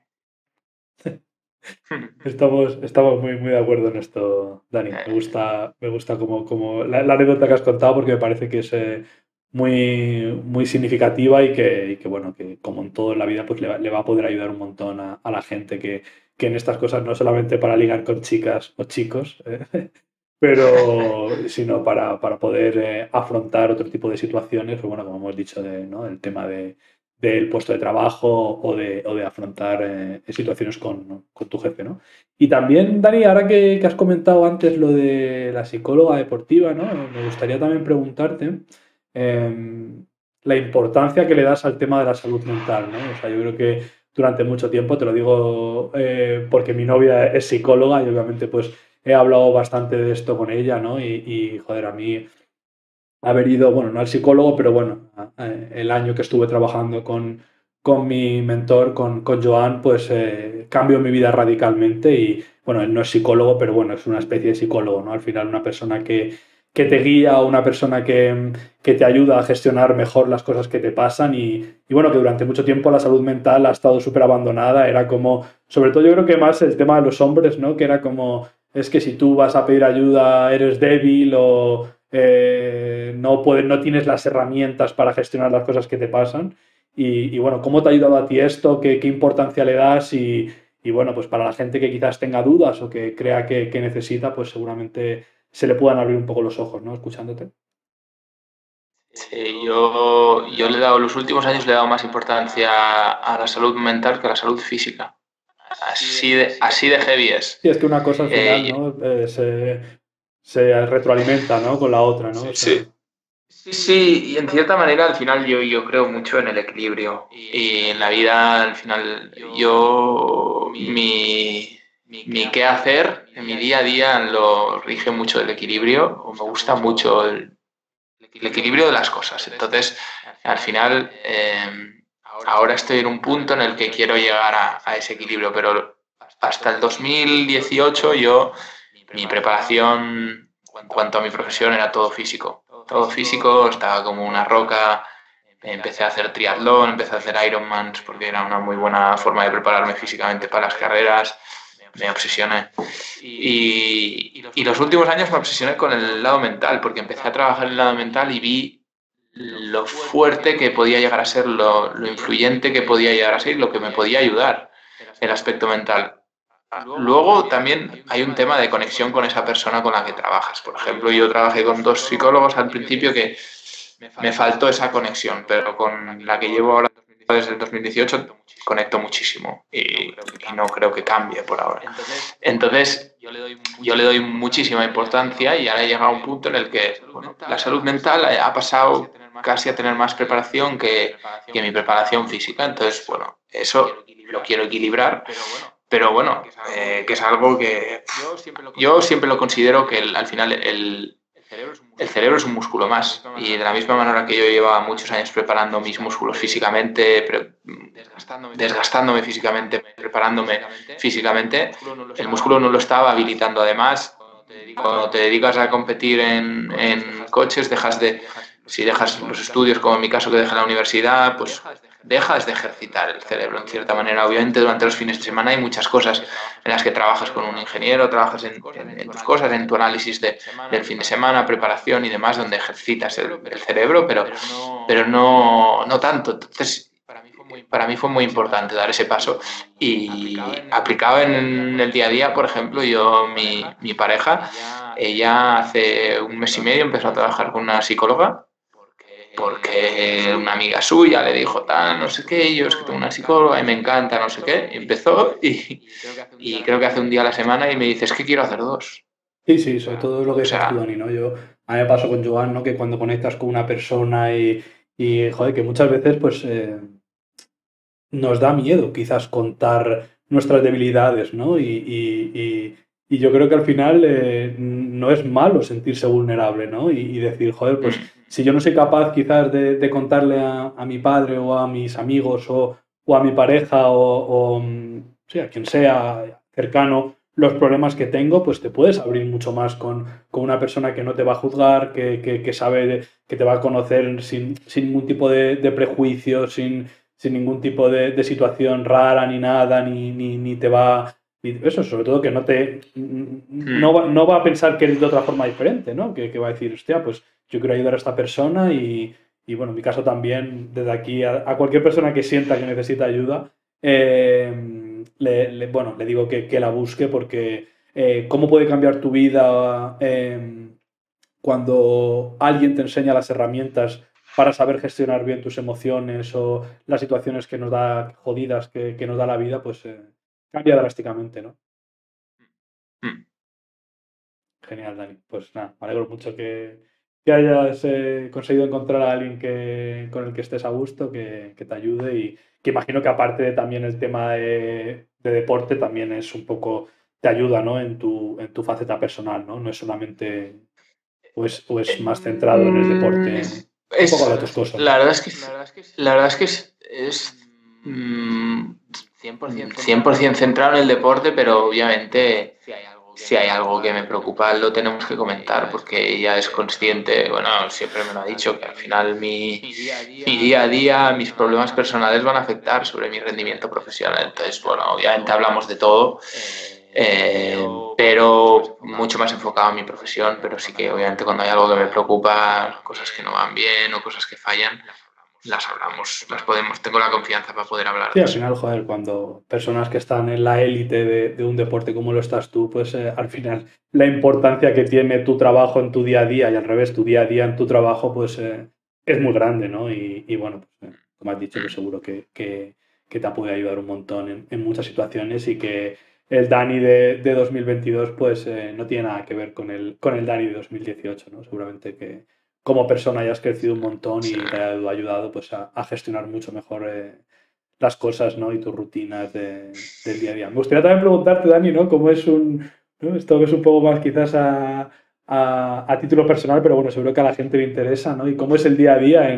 Estamos muy de acuerdo en esto, Dani. Me gusta como la anécdota que has contado, porque me parece que es muy significativa y que, bueno, que como en todo en la vida, pues le va a poder ayudar un montón a la gente que en estas cosas, no solamente para ligar con chicas o chicos, pero sino para poder afrontar otro tipo de situaciones, pues bueno, como hemos dicho, ¿no? El tema del puesto de trabajo o de afrontar situaciones con tu jefe, ¿no? Y también, Dani, ahora que has comentado antes lo de la psicóloga deportiva, ¿no? Me gustaría también preguntarte la importancia que le das al tema de la salud mental, ¿no? O sea, yo creo que durante mucho tiempo, te lo digo porque mi novia es psicóloga y obviamente pues he hablado bastante de esto con ella, ¿no? Joder, a mí haber ido, bueno, no al psicólogo, pero bueno, el año que estuve trabajando con mi mentor, con Joan, pues cambió mi vida radicalmente. Y bueno, él no es psicólogo, pero bueno, es una especie de psicólogo, ¿no? Al final una persona que te guía, o una persona que te ayuda a gestionar mejor las cosas que te pasan. Y bueno, que durante mucho tiempo la salud mental ha estado súper abandonada. Era como, sobre todo yo creo que más el tema de los hombres, ¿no? Que era como, es que si tú vas a pedir ayuda eres débil, o no tienes las herramientas para gestionar las cosas que te pasan. Y bueno, ¿cómo te ha ayudado a ti esto? ¿Qué importancia le das? Y bueno, pues para la gente que quizás tenga dudas o que crea que necesita, pues seguramente se le puedan abrir un poco los ojos, ¿no? Escuchándote.
Sí, yo le he dado, los últimos años le he dado más importancia a la salud mental que a la salud física. Así de heavy es.
Sí, es que una cosa al final, ¿no? Se retroalimenta, ¿no? Con la otra, ¿no? O sea,
Sí, y en cierta manera al final yo creo mucho en el equilibrio. Y en la vida al final mi qué hacer en mi día a día lo rige mucho el equilibrio, o me gusta mucho el equilibrio de las cosas. Entonces, al final, ahora estoy en un punto en el que quiero llegar a ese equilibrio, pero hasta el 2018 mi preparación en cuanto a mi profesión era todo físico. Todo físico, estaba como una roca. Empecé a hacer triatlón, empecé a hacer Ironmans porque era una muy buena forma de prepararme físicamente para las carreras. Me obsesioné. Y los últimos años me obsesioné con el lado mental, porque empecé a trabajar en el lado mental y vi lo fuerte que podía llegar a ser, lo influyente que podía llegar a ser y lo que me podía ayudar el aspecto mental. Luego también hay un tema de conexión con esa persona con la que trabajas. Por ejemplo, yo trabajé con 2 psicólogos al principio que me faltó esa conexión, pero con la que llevo ahora desde el 2018 conecto muchísimo y no creo que cambie por ahora. Entonces, yo le doy muchísima importancia y ahora he llegado a un punto en el que la salud mental ha pasado casi a tener más preparación que mi preparación física. Entonces, bueno, eso lo quiero equilibrar. Pero bueno, que es algo que yo siempre lo considero que al final el cerebro es un músculo más. Y de la misma manera que yo llevaba muchos años preparando mis músculos físicamente, desgastándome físicamente, preparándome físicamente, el músculo no lo estaba habilitando. Además, cuando te dedicas a competir en coches, dejas de si dejas los estudios, como en mi caso que dejé la universidad, pues dejas de ejercitar el cerebro en cierta manera. Obviamente durante los fines de semana hay muchas cosas en las que trabajas con un ingeniero, trabajas en tus cosas, en tu análisis del fin de semana, preparación y demás, donde ejercitas el cerebro, pero no tanto. Entonces, para mí fue muy importante dar ese paso y aplicaba en el día a día, por ejemplo, mi pareja, ella hace un mes y medio empezó a trabajar con una psicóloga porque una amiga suya le dijo tal, no sé qué, yo es que tengo una psicóloga y me encanta, no sé qué, y empezó y creo que hace un día a la semana y me dice, es que quiero hacer dos.
Sí, sí, sobre todo lo que
O
dices tú,
sea,
Dani, ¿no? A mí me pasó con Joan, ¿no? Que cuando conectas con una persona joder, que muchas veces, pues, nos da miedo quizás contar nuestras debilidades, ¿no? Y yo creo que al final no es malo sentirse vulnerable, ¿no? Y decir, joder, pues si yo no soy capaz quizás de contarle a mi padre o a mis amigos o a mi pareja sí, a quien sea cercano los problemas que tengo, pues te puedes abrir mucho más con una persona que no te va a juzgar, que sabe, que te va a conocer sin ningún tipo de prejuicio, sin ningún tipo de situación rara ni nada, ni te va... Eso, sobre todo que no va a pensar que eres de otra forma diferente, ¿no? Que va a decir, hostia, pues yo quiero ayudar a esta persona bueno, en mi caso también, desde aquí, a cualquier persona que sienta que necesita ayuda, bueno, le digo que la busque porque cómo puede cambiar tu vida cuando alguien te enseña las herramientas para saber gestionar bien tus emociones o las situaciones que nos da jodidas que nos da la vida, pues cambia drásticamente, ¿no? Genial, Dani. Pues nada, me alegro mucho que hayas conseguido encontrar a alguien con el que estés a gusto, que te ayude y que imagino que aparte de también el tema de deporte, también es un poco, te ayuda, ¿no? En tu faceta personal, ¿no? No es solamente, o es más centrado en el deporte, un poco las dos cosas,
la
¿no?
verdad es que, la verdad es que es 100% centrado en el deporte, pero obviamente si hay algo que me preocupa lo tenemos que comentar porque ella es consciente, bueno, siempre me lo ha dicho, que al final mi día a día, mis problemas personales van a afectar sobre mi rendimiento profesional. Entonces, bueno, obviamente hablamos de todo, pero mucho más enfocado en mi profesión, pero sí que obviamente cuando hay algo que me preocupa, cosas que no van bien o cosas que fallan, las hablamos, tengo la confianza para poder hablar
Sí,
de
al
eso.
final, joder, cuando personas que están en la élite de un deporte como lo estás tú, pues al final la importancia que tiene tu trabajo en tu día a día y al revés, tu día a día en tu trabajo, pues es muy grande, ¿no? Bueno, pues, como has dicho, pues seguro que te puede ayudar un montón en muchas situaciones y que el Dani de 2022, pues no tiene nada que ver con el Dani de 2018, ¿no? Seguramente que como persona hayas crecido un montón
Sí.
y te ha ayudado pues a gestionar mucho mejor las cosas, ¿no? Y tus rutinas del día a día. Me gustaría también preguntarte, Dani, ¿no? ¿Cómo es ¿no? Esto que es un poco más quizás a título personal, pero bueno, seguro que a la gente le interesa, ¿no? Y cómo es el día a día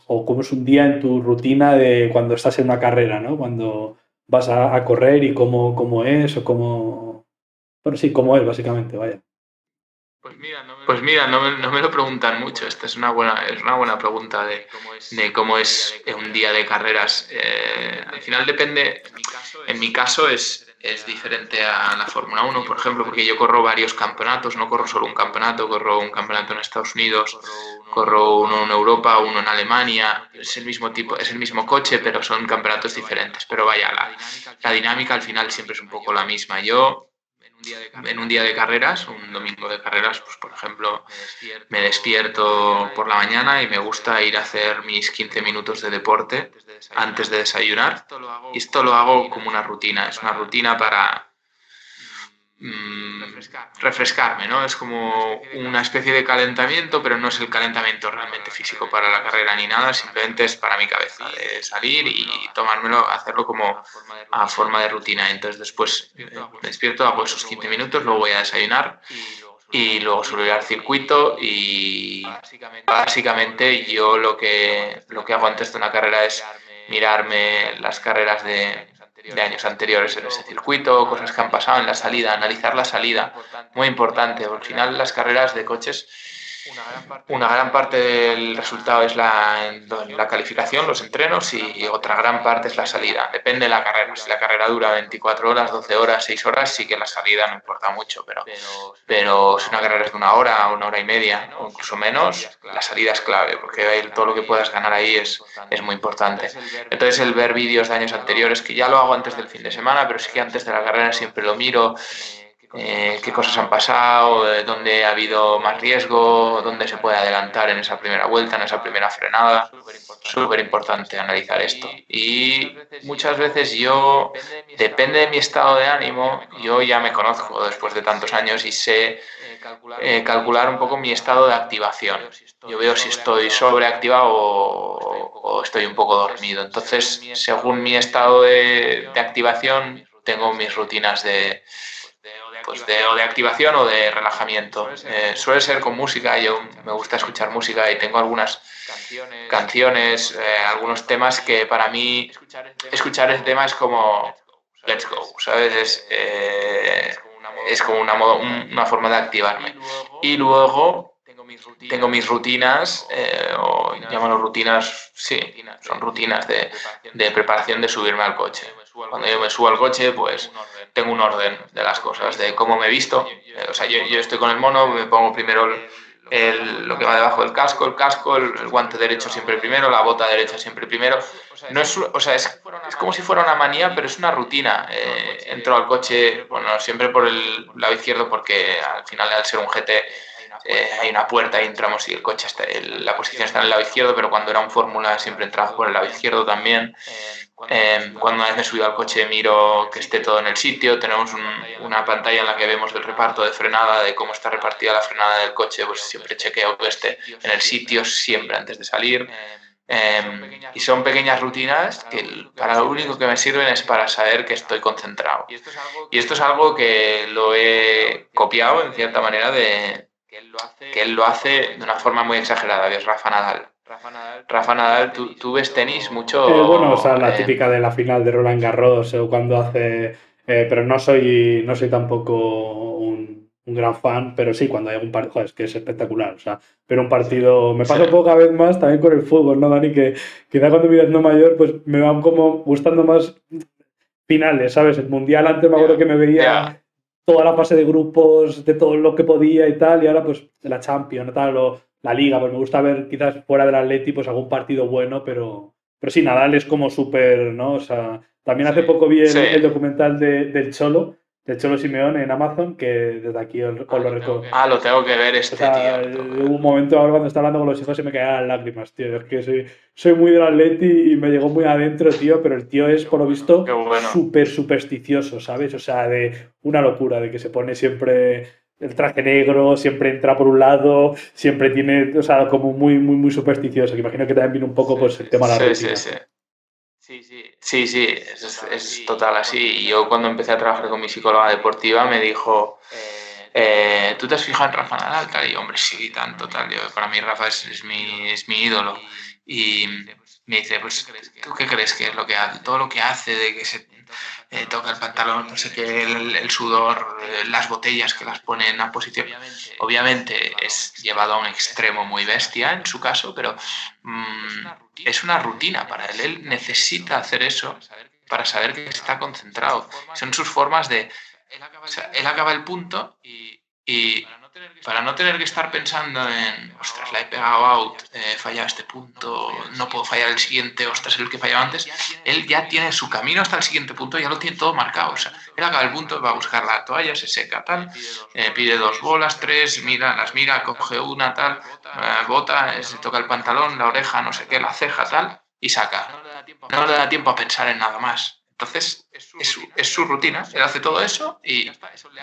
o cómo es un día en tu rutina de cuando estás en una carrera, ¿no? Cuando vas a correr y cómo es o cómo... Bueno, sí, cómo es, básicamente, vaya.
Pues mira, no me lo preguntan mucho. Esta es una buena pregunta de cómo es un día de carreras. Al final depende, en mi caso es diferente a la Fórmula 1, por ejemplo, porque yo corro varios campeonatos, no corro solo un campeonato, corro un campeonato en Estados Unidos, corro uno en Europa, uno en Alemania, es el mismo tipo, es el mismo coche, pero son campeonatos diferentes. Pero vaya, la dinámica al final siempre es un poco la misma. Yo en un día de carreras, un domingo de carreras, pues por ejemplo, me despierto por la mañana y me gusta ir a hacer mis 15 minutos de deporte antes de desayunar. Y esto lo hago como una rutina, es una rutina para refrescarme, ¿no? Es como una especie de calentamiento, pero no es el calentamiento realmente físico para la carrera ni nada, simplemente es para mi cabeza, de salir y tomármelo, hacerlo como a forma de rutina. Entonces después me despierto, hago esos 15 minutos, luego voy a desayunar y luego suelo ir al circuito y básicamente yo lo que hago antes de una carrera es mirarme las carreras de años anteriores en ese circuito, cosas que han pasado en la salida, analizar la salida, muy importante, porque al final las carreras de coches una gran parte del resultado es la calificación, los entrenos, y otra gran parte es la salida. Depende de la carrera. Si la carrera dura 24 horas, 12 horas, 6 horas, sí que la salida no importa mucho, pero si una carrera es de 1 hora y media o incluso menos, la salida es clave, porque todo lo que puedas ganar ahí es muy importante. Entonces el ver vídeos de años anteriores, que ya lo hago antes del fin de semana, pero sí que antes de la carrera siempre lo miro, qué cosas han pasado, dónde ha habido más riesgo, dónde se puede adelantar en esa primera vuelta, en esa primera frenada. Súper importante analizar esto. Y muchas veces yo, depende de mi estado de ánimo, yo ya me conozco después de tantos años y sé calcular un poco mi estado de activación. Yo veo si estoy sobreactivado o estoy un poco dormido. Entonces, según mi estado de activación, tengo mis rutinas o de activación o de relajamiento. Suele ser con música, yo me gusta escuchar música y tengo algunas canciones, algunos temas que para mí escuchar ese tema es como let's go, ¿sabes? Es como una forma de activarme. Y luego tengo mis rutinas, o llámalo rutinas, sí, son rutinas de preparación de subirme al coche. Cuando yo me subo al coche, pues tengo un orden de las cosas, de cómo me visto. O sea, yo estoy con el mono, me pongo primero lo que va debajo del casco, el guante derecho siempre primero, la bota derecha siempre primero. No es, o sea, es como si fuera una manía, pero es una rutina. Entro al coche, bueno, siempre por el lado izquierdo, porque al final, al ser un GT, hay una puerta y entramos y el coche está, la posición está en el lado izquierdo, pero cuando era un Fórmula siempre entraba por el lado izquierdo también. Cuando una vez me he subido al coche miro que esté todo en el sitio, tenemos una pantalla en la que vemos el reparto de frenada, de cómo está repartida la frenada del coche, pues siempre chequeo que esté en el sitio siempre antes de salir. Y son pequeñas rutinas que para lo único que me sirven es para saber que estoy concentrado. Y esto es algo que lo he copiado en cierta manera que él lo hace de una forma muy exagerada, que es Rafa Nadal. Rafa Nadal, ¿tú ves tenis
Bueno, o sea,
mucho?
la típica de la final de Roland Garros, o cuando hace. Pero no soy tampoco un gran fan, pero sí, cuando hay algún partido, joder, es que es espectacular. O sea, pero un partido. Me
Sí,
pasa un poco cada vez más también con el fútbol, ¿no, Dani? Que quizá cuando me voy haciendo mayor, pues me van como gustando más finales, ¿sabes? El mundial antes me acuerdo que me
ya,
veía toda la fase de grupos, de todo lo que podía y tal, y ahora pues la Champions, tal, o la Liga, pues me gusta ver quizás fuera del Atleti pues algún partido bueno, pero sí, Nadal es como súper, ¿no? O sea, también hace poco vi
sí.
el documental del Cholo Simeone en Amazon, que desde aquí os lo recomiendo.
Lo tengo que ver
O sea,
tío. Lo tengo que
hubo
ver.
un momento ahora cuando estaba hablando con los hijos y me caían las lágrimas, tío. Es que soy muy del Atleti y me llegó muy adentro, tío, pero el tío es, por lo visto,
Qué bueno.
súper supersticioso, ¿sabes? O sea, de una locura, de que se pone siempre el traje negro, siempre entra por un lado, siempre tiene, o sea, como muy, muy, muy supersticioso, que imagino que también viene un poco, pues, el tema de la rutina.
Sí, es total así. Y yo cuando empecé a trabajar con mi psicóloga deportiva me dijo, ¿tú te has fijado en Rafa Nadal? Tal, y yo, hombre, sí, tanto, tal. Para mí Rafa es mi ídolo. Y me dice, pues, ¿tú qué crees que es lo que hace? Todo lo que hace, de que se toca el pantalón, no sé qué, el sudor, las botellas que las pone en una posición. Obviamente es llevado a un extremo muy bestia en su caso, pero es una rutina para él. Él necesita hacer eso para saber que está concentrado. Son sus formas de... O sea, él acaba el punto y para no tener que estar pensando en, ostras, la he pegado out, he fallado este punto, no puedo fallar el siguiente, ostras, el que fallaba antes, él ya tiene su camino hasta el siguiente punto, ya lo tiene todo marcado. O sea, él acaba el punto, va a buscar la toalla, se seca, tal, pide 2 bolas, 3, las mira, coge una, tal, bota, se toca el pantalón, la oreja, no sé qué, la ceja, tal, y saca. No le da tiempo a pensar en nada más. Entonces, es su rutina, él hace todo eso y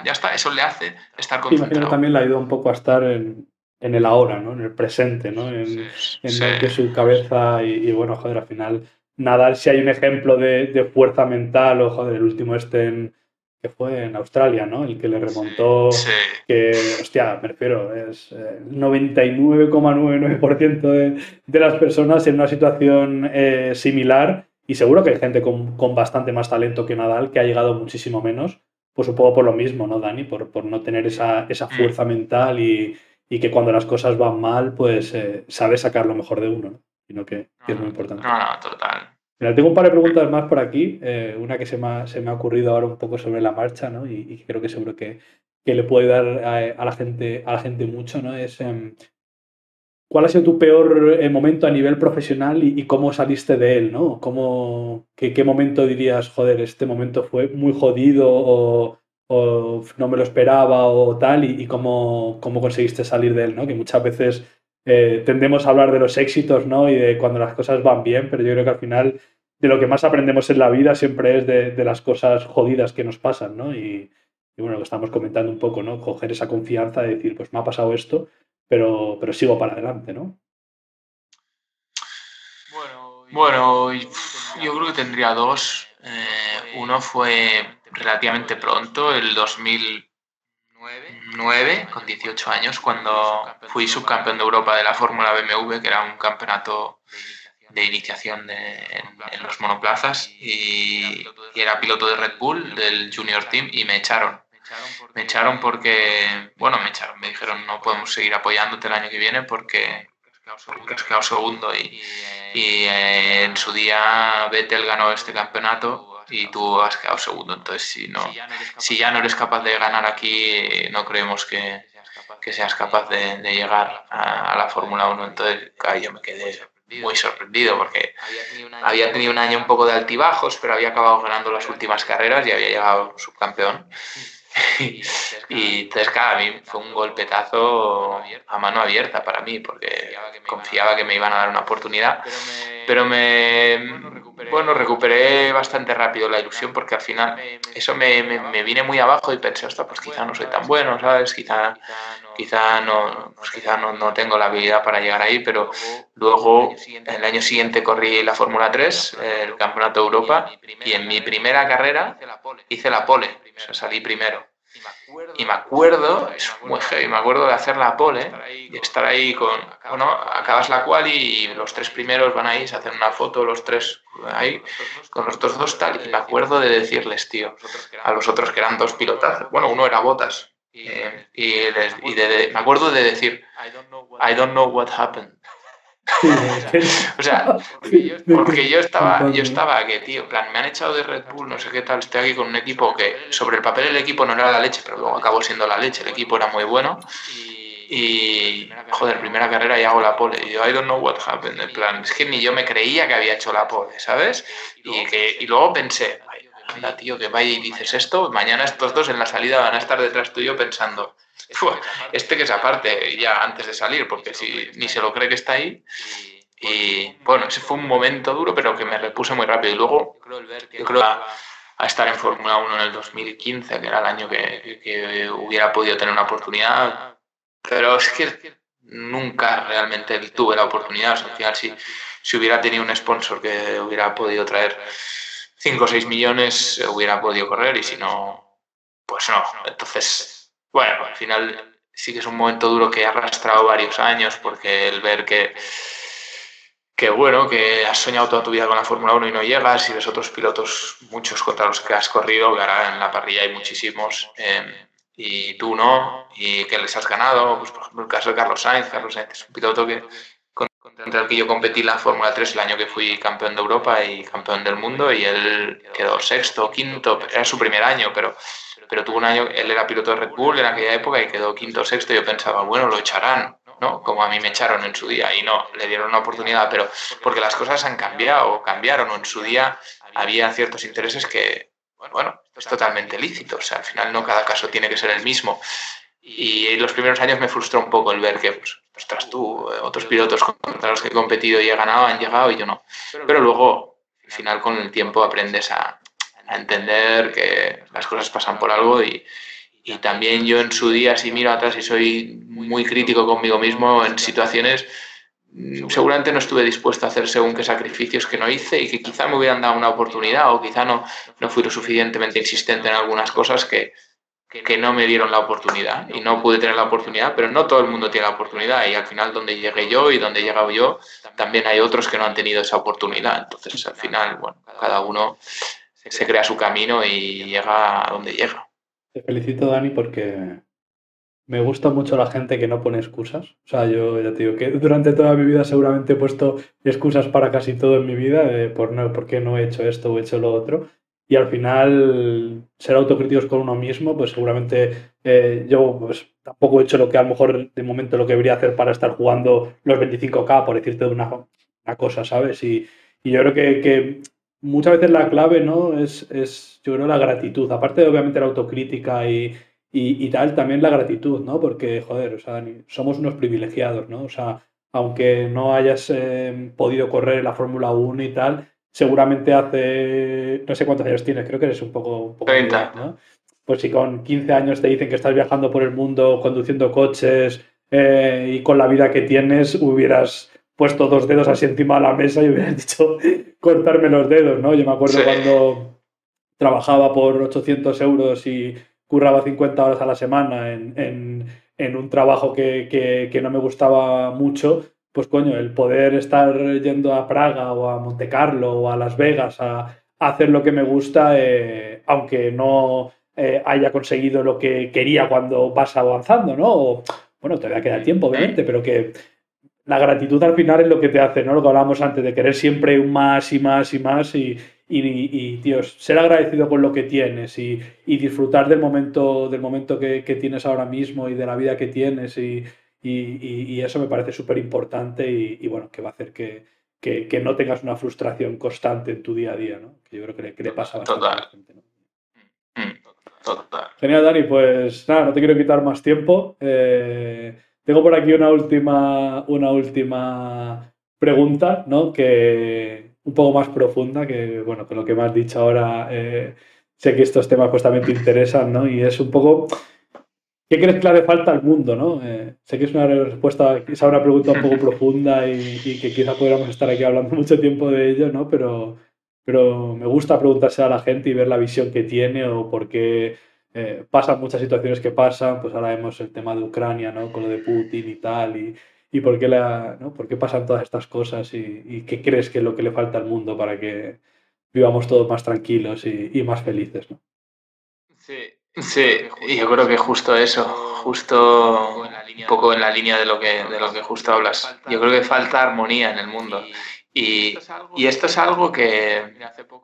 ya está, eso le hace estar
Imagino que
concentrado.
también le ayuda un poco a estar en el ahora, ¿no? En el presente, ¿no? En no que su cabeza y bueno, joder, al final Nadal, si hay un ejemplo de fuerza mental, o joder, el último que fue en Australia, ¿no? El que le remontó, que, hostia, me refiero, es 99,99% de las personas en una situación similar, y seguro que hay gente con bastante más talento que Nadal que ha llegado muchísimo menos, pues un poco por lo mismo, ¿no, Dani? Por no tener esa fuerza mental y que cuando las cosas van mal, pues sabe sacar lo mejor de uno, ¿no? Sino que es muy importante.
No, total.
Mira, tengo un par de preguntas más por aquí. Una que se me ha ocurrido ahora un poco sobre la marcha, ¿no? Y creo que seguro que le puede dar a la gente mucho, ¿no? Es ¿cuál ha sido tu peor momento a nivel profesional y cómo saliste de él, ¿no? ¿Qué momento dirías, joder, este momento fue muy jodido o no me lo esperaba o tal? Y cómo conseguiste salir de él, ¿no? Que muchas veces tendemos a hablar de los éxitos, ¿no? Y de cuando las cosas van bien, pero yo creo que al final de lo que más aprendemos en la vida siempre es de las cosas jodidas que nos pasan, ¿no? Y bueno, lo estamos comentando un poco, ¿no? Coger esa confianza de decir, pues me ha pasado esto, pero sigo para adelante, ¿no?
Bueno, yo creo que tendría dos. Uno fue relativamente pronto, el 2009, con 18 años, cuando fui subcampeón de Europa de la Fórmula BMW, que era un campeonato de iniciación en los monoplazas, y era piloto de Red Bull, del Junior Team, y me echaron. Me echaron porque, bueno, me echaron, me dijeron no podemos seguir apoyándote el año que viene porque has quedado segundo y en su día Vettel ganó este campeonato y tú has quedado segundo. Entonces, si ya no eres capaz de ganar aquí, no creemos que seas capaz de llegar a la Fórmula 1. Entonces, claro, yo me quedé muy sorprendido porque había tenido un año un poco de altibajos, pero había acabado ganando las últimas carreras y había llegado subcampeón. Y entonces, claro, a mí fue un golpetazo a mano abierta para mí, porque confiaba que me iban a dar una oportunidad, pero bueno, recuperé bastante rápido la ilusión, porque al final eso me vine muy abajo y pensé, ostras, pues quizá no soy tan bueno, ¿sabes? Quizá no tengo la habilidad para llegar ahí, pero luego el año siguiente corrí la Fórmula 3, el Campeonato de Europa, y en mi primera carrera hice la pole, o sea, salí primero. Y me acuerdo, es muy heavy, me acuerdo de hacer la pole y estar ahí bueno, acabas la quali y los tres primeros van ahí, se hacen una foto, los tres ahí, con los otros dos tal, y me acuerdo de decirles, tío, a los otros que eran dos pilotazos, bueno, uno era Bottas, me acuerdo de decir, I don't know what happened.
Sí,
O sea, porque yo
¿no?
estaba que, tío, en plan, me han echado de Red Bull, no sé qué tal, estoy aquí con un equipo que sobre el papel el equipo no era la leche, pero luego acabó siendo la leche, el equipo era muy bueno. Y, joder, primera carrera y hago la pole. Y yo, I don't know what happened. En plan, es que ni yo me creía que había hecho la pole, ¿sabes? Y luego pensé, anda, tío, que vaya y dices esto, mañana estos dos en la salida van a estar detrás tuyo pensando, este que es aparte ya antes de salir, porque si ni se lo cree que está ahí. Y bueno, ese fue un momento duro, pero que me repuse muy rápido. Y luego, yo creo a estar en Fórmula 1 en el 2015, que era el año que hubiera podido tener una oportunidad, pero es que nunca realmente tuve la oportunidad. O sea, al final, si hubiera tenido un sponsor que hubiera podido traer 5 o 6 millones, hubiera podido correr, y si no, pues no. Entonces, bueno, al final sí que es un momento duro que he arrastrado varios años, porque el ver que bueno, que has soñado toda tu vida con la Fórmula 1 y no llegas, y ves otros pilotos, muchos contra los que has corrido, que ahora en la parrilla hay muchísimos, y tú no, y que les has ganado, pues por ejemplo el caso de Carlos Sainz es un piloto contra el que yo competí en la Fórmula 3 el año que fui campeón de Europa y campeón del mundo, y él quedó sexto, quinto, era su primer año, pero tuvo un año, él era piloto de Red Bull en aquella época y quedó quinto o sexto, y yo pensaba, bueno, lo echarán, ¿no? Como a mí me echaron en su día, y no, le dieron una oportunidad, pero porque las cosas han cambiado o cambiaron, o en su día había ciertos intereses que, bueno, es totalmente lícito, o sea, al final no cada caso tiene que ser el mismo. Y en los primeros años me frustró un poco el ver que, pues, ostras, tú, otros pilotos contra los que he competido y he ganado han llegado y yo no. Pero luego, al final, con el tiempo aprendes a entender que las cosas pasan por algo, y también yo en su día, si miro atrás y soy muy crítico conmigo mismo en situaciones, seguramente no estuve dispuesto a hacer según qué sacrificios que no hice, y que quizá me hubieran dado una oportunidad, o quizá no fui lo suficientemente insistente en algunas cosas que no me dieron la oportunidad, y no pude tener la oportunidad, pero no todo el mundo tiene la oportunidad, y al final donde llegué yo y donde he llegado yo, también hay otros que no han tenido esa oportunidad. Entonces al final, bueno, cada uno se crea su camino y llega a donde llega.
Te felicito, Dani, porque Me gusta mucho la gente que no pone excusas. O sea, yo ya te digo que durante toda mi vida seguramente he puesto excusas para casi todo en mi vida, por qué no he hecho esto o he hecho lo otro. Y al final, ser autocríticos con uno mismo, pues seguramente yo pues, tampoco he hecho lo que a lo mejor de momento lo que debería hacer para estar jugando los 25K, por decirte una cosa, ¿sabes? Y yo creo que muchas veces la clave, ¿no? Yo creo, la gratitud. Aparte de obviamente la autocrítica y tal, también la gratitud, ¿no? Porque, joder, o sea, somos unos privilegiados, ¿no? O sea, aunque no hayas podido correr en la Fórmula 1 y tal, seguramente hace, no sé cuántos años tienes, creo que eres un poco mi edad,
30.
¿no? Pues si con 15 años te dicen que estás viajando por el mundo, conduciendo coches y con la vida que tienes, hubieras puesto dos dedos así encima de la mesa y hubieras dicho cortarme los dedos, ¿no? Yo me
Sí,
acuerdo cuando trabajaba por 800 euros y curraba 50 horas a la semana en un trabajo que no me gustaba mucho, pues coño, el poder estar yendo a Praga o a Monte Carlo o a Las Vegas a hacer lo que me gusta, aunque no haya conseguido lo que quería cuando vas avanzando, ¿no? Bueno, todavía queda tiempo, obviamente, pero que la gratitud al final es lo que te hace, ¿no? Lo que hablábamos antes, de querer siempre un más y más y más tío, ser agradecido con lo que tienes y disfrutar del momento que tienes ahora mismo y de la vida que tienes y eso me parece súper importante bueno, que va a hacer que no tengas una frustración constante en tu día a día, ¿no? Que yo creo que le pasa bastante a la
total.
gente, ¿no?
Total.
Genial, Dani, pues nada, no te quiero quitar más tiempo. Tengo por aquí una última pregunta, ¿no? Que un poco más profunda, que bueno, con lo que me has dicho ahora, sé que estos temas pues también te interesan, ¿no? Y es un poco, ¿qué crees que le hace falta al mundo, ¿no? Sé que es una respuesta, es una pregunta un poco profunda y que quizá podríamos estar aquí hablando mucho tiempo de ello, ¿no? Pero me gusta preguntarse a la gente y ver la visión que tiene o por qué pasan muchas situaciones que pasan. Pues ahora vemos el tema de Ucrania, ¿no? Con lo de Putin y tal, y por qué, ¿no? por qué pasan todas estas cosas y qué crees que es lo que le falta al mundo para que vivamos todos más tranquilos y más felices, ¿no?
Sí, y yo creo que justo eso, justo un poco en la línea de lo que justo hablas. Yo creo que falta armonía en el mundo. Y esto es algo que,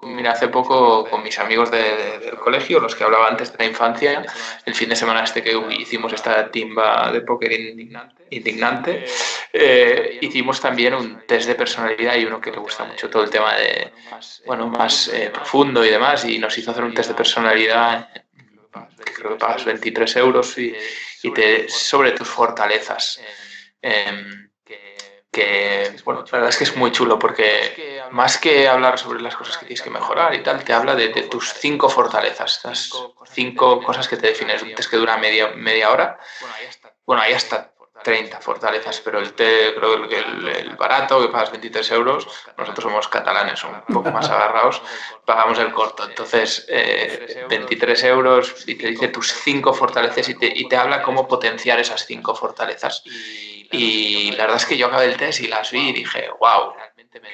mira, hace poco con mis amigos del colegio, los que hablaba antes de la infancia, el fin de semana este que hicimos esta timba de póker indignante, hicimos también un test de personalidad y uno que le gusta mucho todo el tema de, bueno, más profundo y demás, y nos hizo hacer un test de personalidad que creo que pagas 23 euros sobre tus fortalezas. Bueno, la verdad es que es muy chulo porque más que hablar sobre las cosas que tienes que mejorar y tal, te habla de tus 5 fortalezas, las 5 cosas que te defines. Un test que dura media hora. Bueno, ahí hasta 30 fortalezas, pero creo que el barato, que pagas 23 euros, nosotros somos catalanes, un poco más agarrados, pagamos el corto. Entonces, 23 euros y te dice tus 5 fortalezas y te habla cómo potenciar esas 5 fortalezas. Y la verdad es que yo acabé el test y las vi y dije, wow,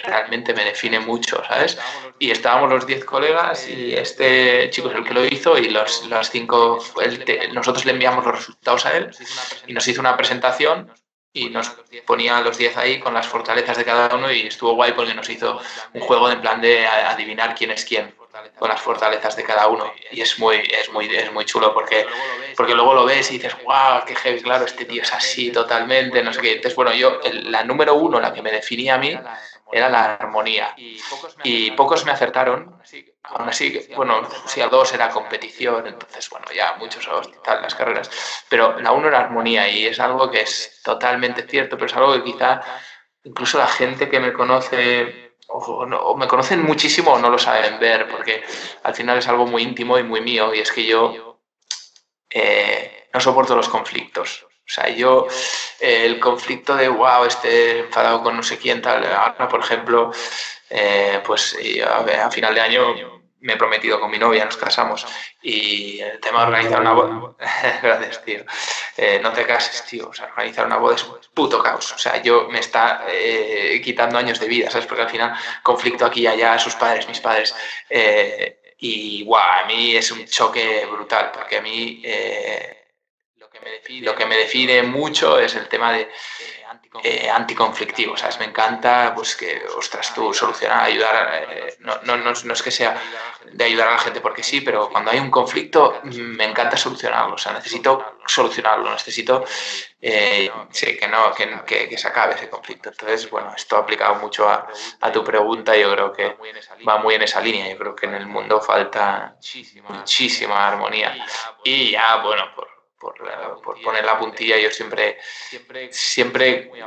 realmente me define mucho, ¿sabes? Y estábamos los 10 colegas y este chico es el que lo hizo y los 5, nosotros le enviamos los resultados a él y nos hizo una presentación y nos ponía a los 10 ahí con las fortalezas de cada uno y estuvo guay porque nos hizo un juego de en plan de adivinar quién es quién con las fortalezas de cada uno y es muy chulo porque luego lo ves y dices, wow, qué heavy, claro, este tío es así totalmente, no sé qué. Entonces, bueno, la número 1, la que me definía a mí, era la armonía. Y pocos me acertaron. Aún así, bueno, si a 2 era competición, entonces, bueno, ya muchos tal, las carreras. Pero la 1 era armonía y es algo que es totalmente cierto, pero es algo que quizá incluso la gente que me conoce o me conocen muchísimo o no lo saben ver, porque al final es algo muy íntimo y muy mío, y es que yo no soporto los conflictos. O sea, yo el conflicto de, wow, enfadado con no sé quién, tal, ahora, por ejemplo, pues a final de año me he prometido con mi novia, nos casamos, y el tema de
Qué
organizar una
maravilla.
boda, gracias, tío, no te cases, tío, o sea, organizar una boda es un puto caos, o sea, me está quitando años de vida, ¿sabes? Porque al final conflicto aquí y allá, sus padres, mis padres, y guau, a mí es un choque brutal, porque a mí lo que me define mucho es el tema de anticonflictivo, ¿sabes? Me encanta, pues que, ostras, tú solucionar, ayudar, no es que sea de ayudar a la gente porque sí, pero cuando hay un conflicto me encanta solucionarlo, o sea, necesito solucionarlo, necesito sí, que se acabe ese conflicto. Entonces, bueno, esto aplicado mucho a tu pregunta, yo creo que va muy en esa línea, yo creo que en el mundo falta muchísima armonía. Y ya, bueno, por poner la puntilla, yo siempre,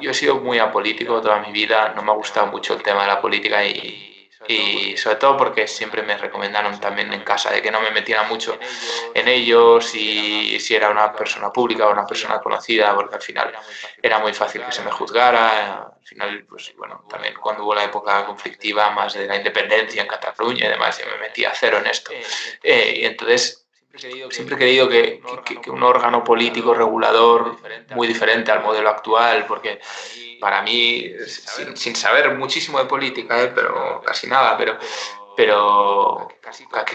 yo he sido muy apolítico toda mi vida, no me ha gustado mucho el tema de la política y sobre todo porque siempre me recomendaron también en casa de que no me metiera mucho en ellos y si era una persona pública o una persona conocida, porque al final era muy fácil que se me juzgara. Al final, pues bueno, también cuando hubo la época conflictiva más de la independencia en Cataluña y demás, yo me metí a cero en esto. Y entonces siempre he creído que un órgano político regulador muy diferente al modelo actual, porque para mí, sin saber muchísimo de política, pero casi nada, pero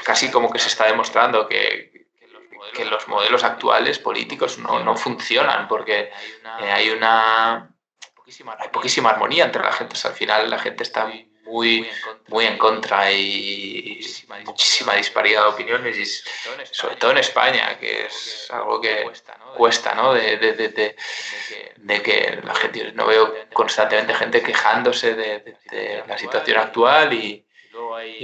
casi como que se está demostrando que los modelos actuales políticos no funcionan, porque hay poquísima armonía entre la gente. O sea, al final la gente está muy en contra y muchísima disparidad de opiniones, y sobre todo en España, que es algo que cuesta, ¿no? De que la gente, no veo constantemente gente quejándose de la situación actual y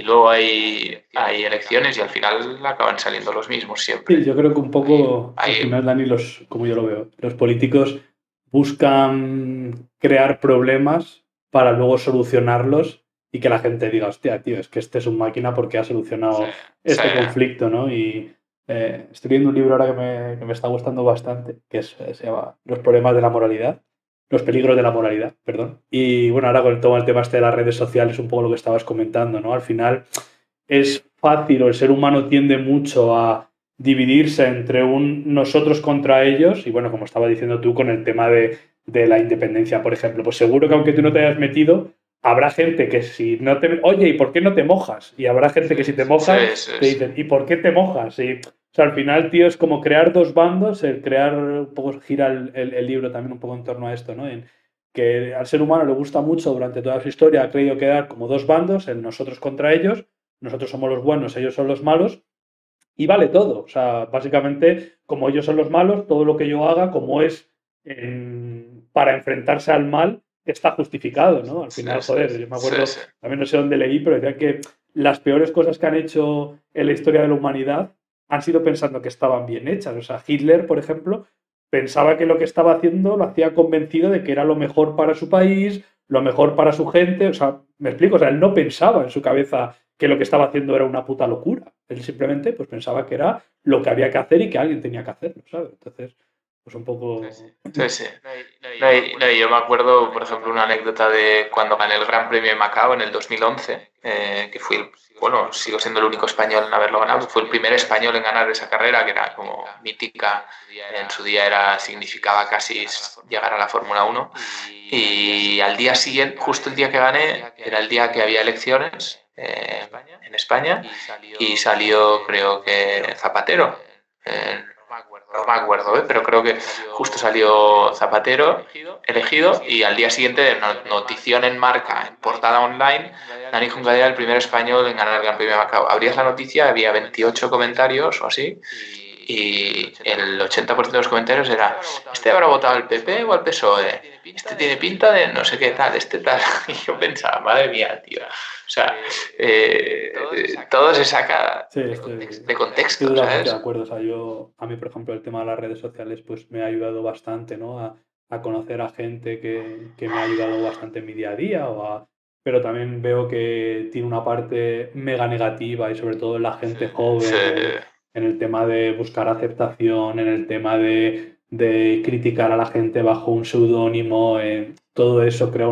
luego hay elecciones y al final acaban saliendo los mismos siempre.
Sí, yo creo que un poco, al final, Dani, como yo lo veo, los políticos buscan crear problemas para luego solucionarlos y que la gente diga, hostia, tío, es que este es un máquina porque ha solucionado este conflicto, ¿no? Y estoy leyendo un libro ahora que me está gustando bastante, que se llama Los problemas de la moralidad, los peligros de la moralidad, perdón. Y bueno, ahora con todo el tema este de las redes sociales, un poco lo que estabas comentando, ¿no? Al final es fácil, o el ser humano tiende mucho a dividirse entre un nosotros contra ellos, y bueno, como estaba diciendo tú con el tema de la independencia, por ejemplo, pues seguro que aunque tú no te hayas metido, habrá gente que si no te... Oye, ¿y por qué no te mojas? Y habrá gente que si te mojas, te dicen, ¿y por qué te mojas? Y, o sea, al final, tío, es como crear dos bandos, el crear, un poco gira el libro también un poco en torno a esto, ¿no? En que al ser humano le gusta mucho, durante toda su historia, ha creído quedar como dos bandos, el nosotros contra ellos, nosotros somos los buenos, ellos son los malos, y vale todo. O sea, básicamente, como ellos son los malos, todo lo que yo haga, como es para enfrentarse al mal, está justificado, ¿no? Al final, joder, yo me acuerdo, también no sé dónde leí, pero decía que las peores cosas que han hecho en la historia de la humanidad han sido pensando que estaban bien hechas. O sea, Hitler, por ejemplo, pensaba que lo que estaba haciendo lo hacía convencido de que era lo mejor para su país, lo mejor para su gente. O sea, me explico, o sea, él no pensaba en su cabeza que lo que estaba haciendo era una puta locura. Él simplemente pues pensaba que era lo que había que hacer y que alguien tenía que hacerlo, ¿sabes? Entonces, pues un poco...
Sí. No, yo me acuerdo, por ejemplo, una anécdota de cuando gané el Gran Premio de Macao en el 2011, que fui, bueno, sigo siendo el único español en haberlo ganado, fue el primer español en ganar esa carrera, que era como mítica, en su día significaba casi llegar a la Fórmula 1, y al día siguiente, justo el día que gané, era el día que había elecciones en España, y salió, creo que Zapatero, no me acuerdo, pero creo que justo salió Zapatero elegido y al día siguiente, notición en Marca, en portada online, Dani Juncadella, el primer español en ganar el Gran Premio de Macao. Abrías la noticia, había 28 comentarios o así, y el 80% de los comentarios era: ¿este habrá votado al PP o al PSOE? Este tiene pinta de no sé qué tal, este tal. Y yo pensaba, madre mía, tío. O sea, todo se saca de contexto,
estoy
¿sabes?
de acuerdo. O sea, a mí, por ejemplo, el tema de las redes sociales pues me ha ayudado bastante, ¿no? A conocer a gente que me ha ayudado bastante en mi día a día, pero también veo que tiene una parte mega negativa y sobre todo en la gente joven, en el tema de buscar aceptación, en el tema de criticar a la gente bajo un seudónimo, todo eso crea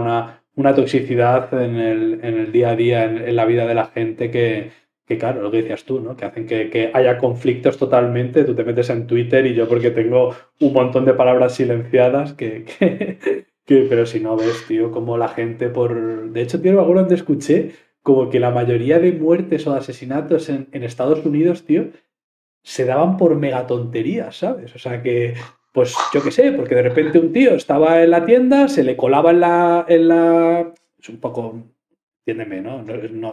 una toxicidad en el día a día, en la vida de la gente que claro, lo que decías tú, ¿no? Que hacen que haya conflictos totalmente. Tú te metes en Twitter y yo porque tengo un montón de palabras silenciadas pero si no ves, tío, como la gente De hecho, tío, algo donde escuché como que la mayoría de muertes o de asesinatos en Estados Unidos, tío, se daban por megatonterías, ¿sabes? O sea, que Pues yo qué sé, porque de repente un tío estaba en la tienda, se le colaba en la. Es un poco. Entiéndeme, ¿no?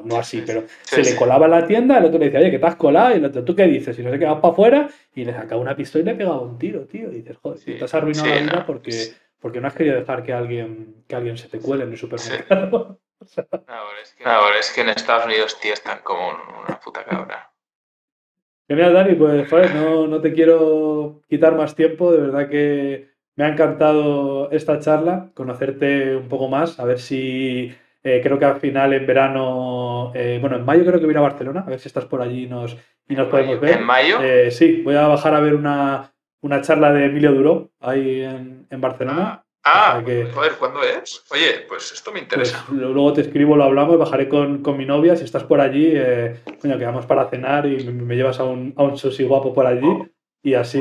No así, pero se le colaba en la tienda, el otro le decía, oye, que te has colado, y el otro, ¿tú qué dices? Y no sé qué, vas para afuera, y le sacaba una pistola y le pegaba un tiro, tío. Y dices, joder, tío, te has arruinado la vida
no.
porque no has querido dejar que alguien se te cuele en el supermercado. O sea,
No, es que en Estados Unidos, tío, están como una puta cabra.
genial, Dani, pues joder, no te quiero quitar más tiempo, de verdad que me ha encantado esta charla, conocerte un poco más, a ver si creo que al final en verano, bueno, en mayo creo que voy a ir a Barcelona, a ver si estás por allí y nos podemos ver.
¿En mayo?
Sí, voy a bajar a ver una charla de Emilio Duró ahí en Barcelona. O sea que,
Joder, ¿cuándo es? Oye, pues esto me interesa.
pues luego te escribo, lo hablamos, bajaré con mi novia. Si estás por allí, coño, quedamos para cenar y me llevas a un sushi guapo por allí. Y así.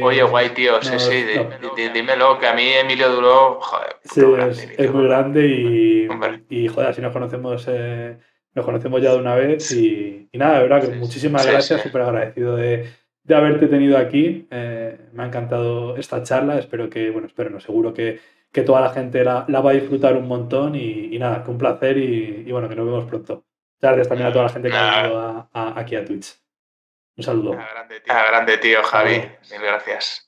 Oye, guay, tío, sí, dímelo, que a mí Emilio Duró, joder,
Sí,
puto grande,
es
Emilio.
muy grande
Hombre.
y joder, así nos conocemos ya de una vez. Y nada, de verdad que muchísimas gracias, súper agradecido de haberte tenido aquí. Me ha encantado esta charla. Espero no, seguro que toda la gente la va a disfrutar un montón. Y nada, que un placer y bueno, que nos vemos pronto. Muchas gracias también a toda la gente que ha venido aquí a Twitch. Un saludo.
Grande, tío,
Hasta
Javi.
luego.
Mil gracias.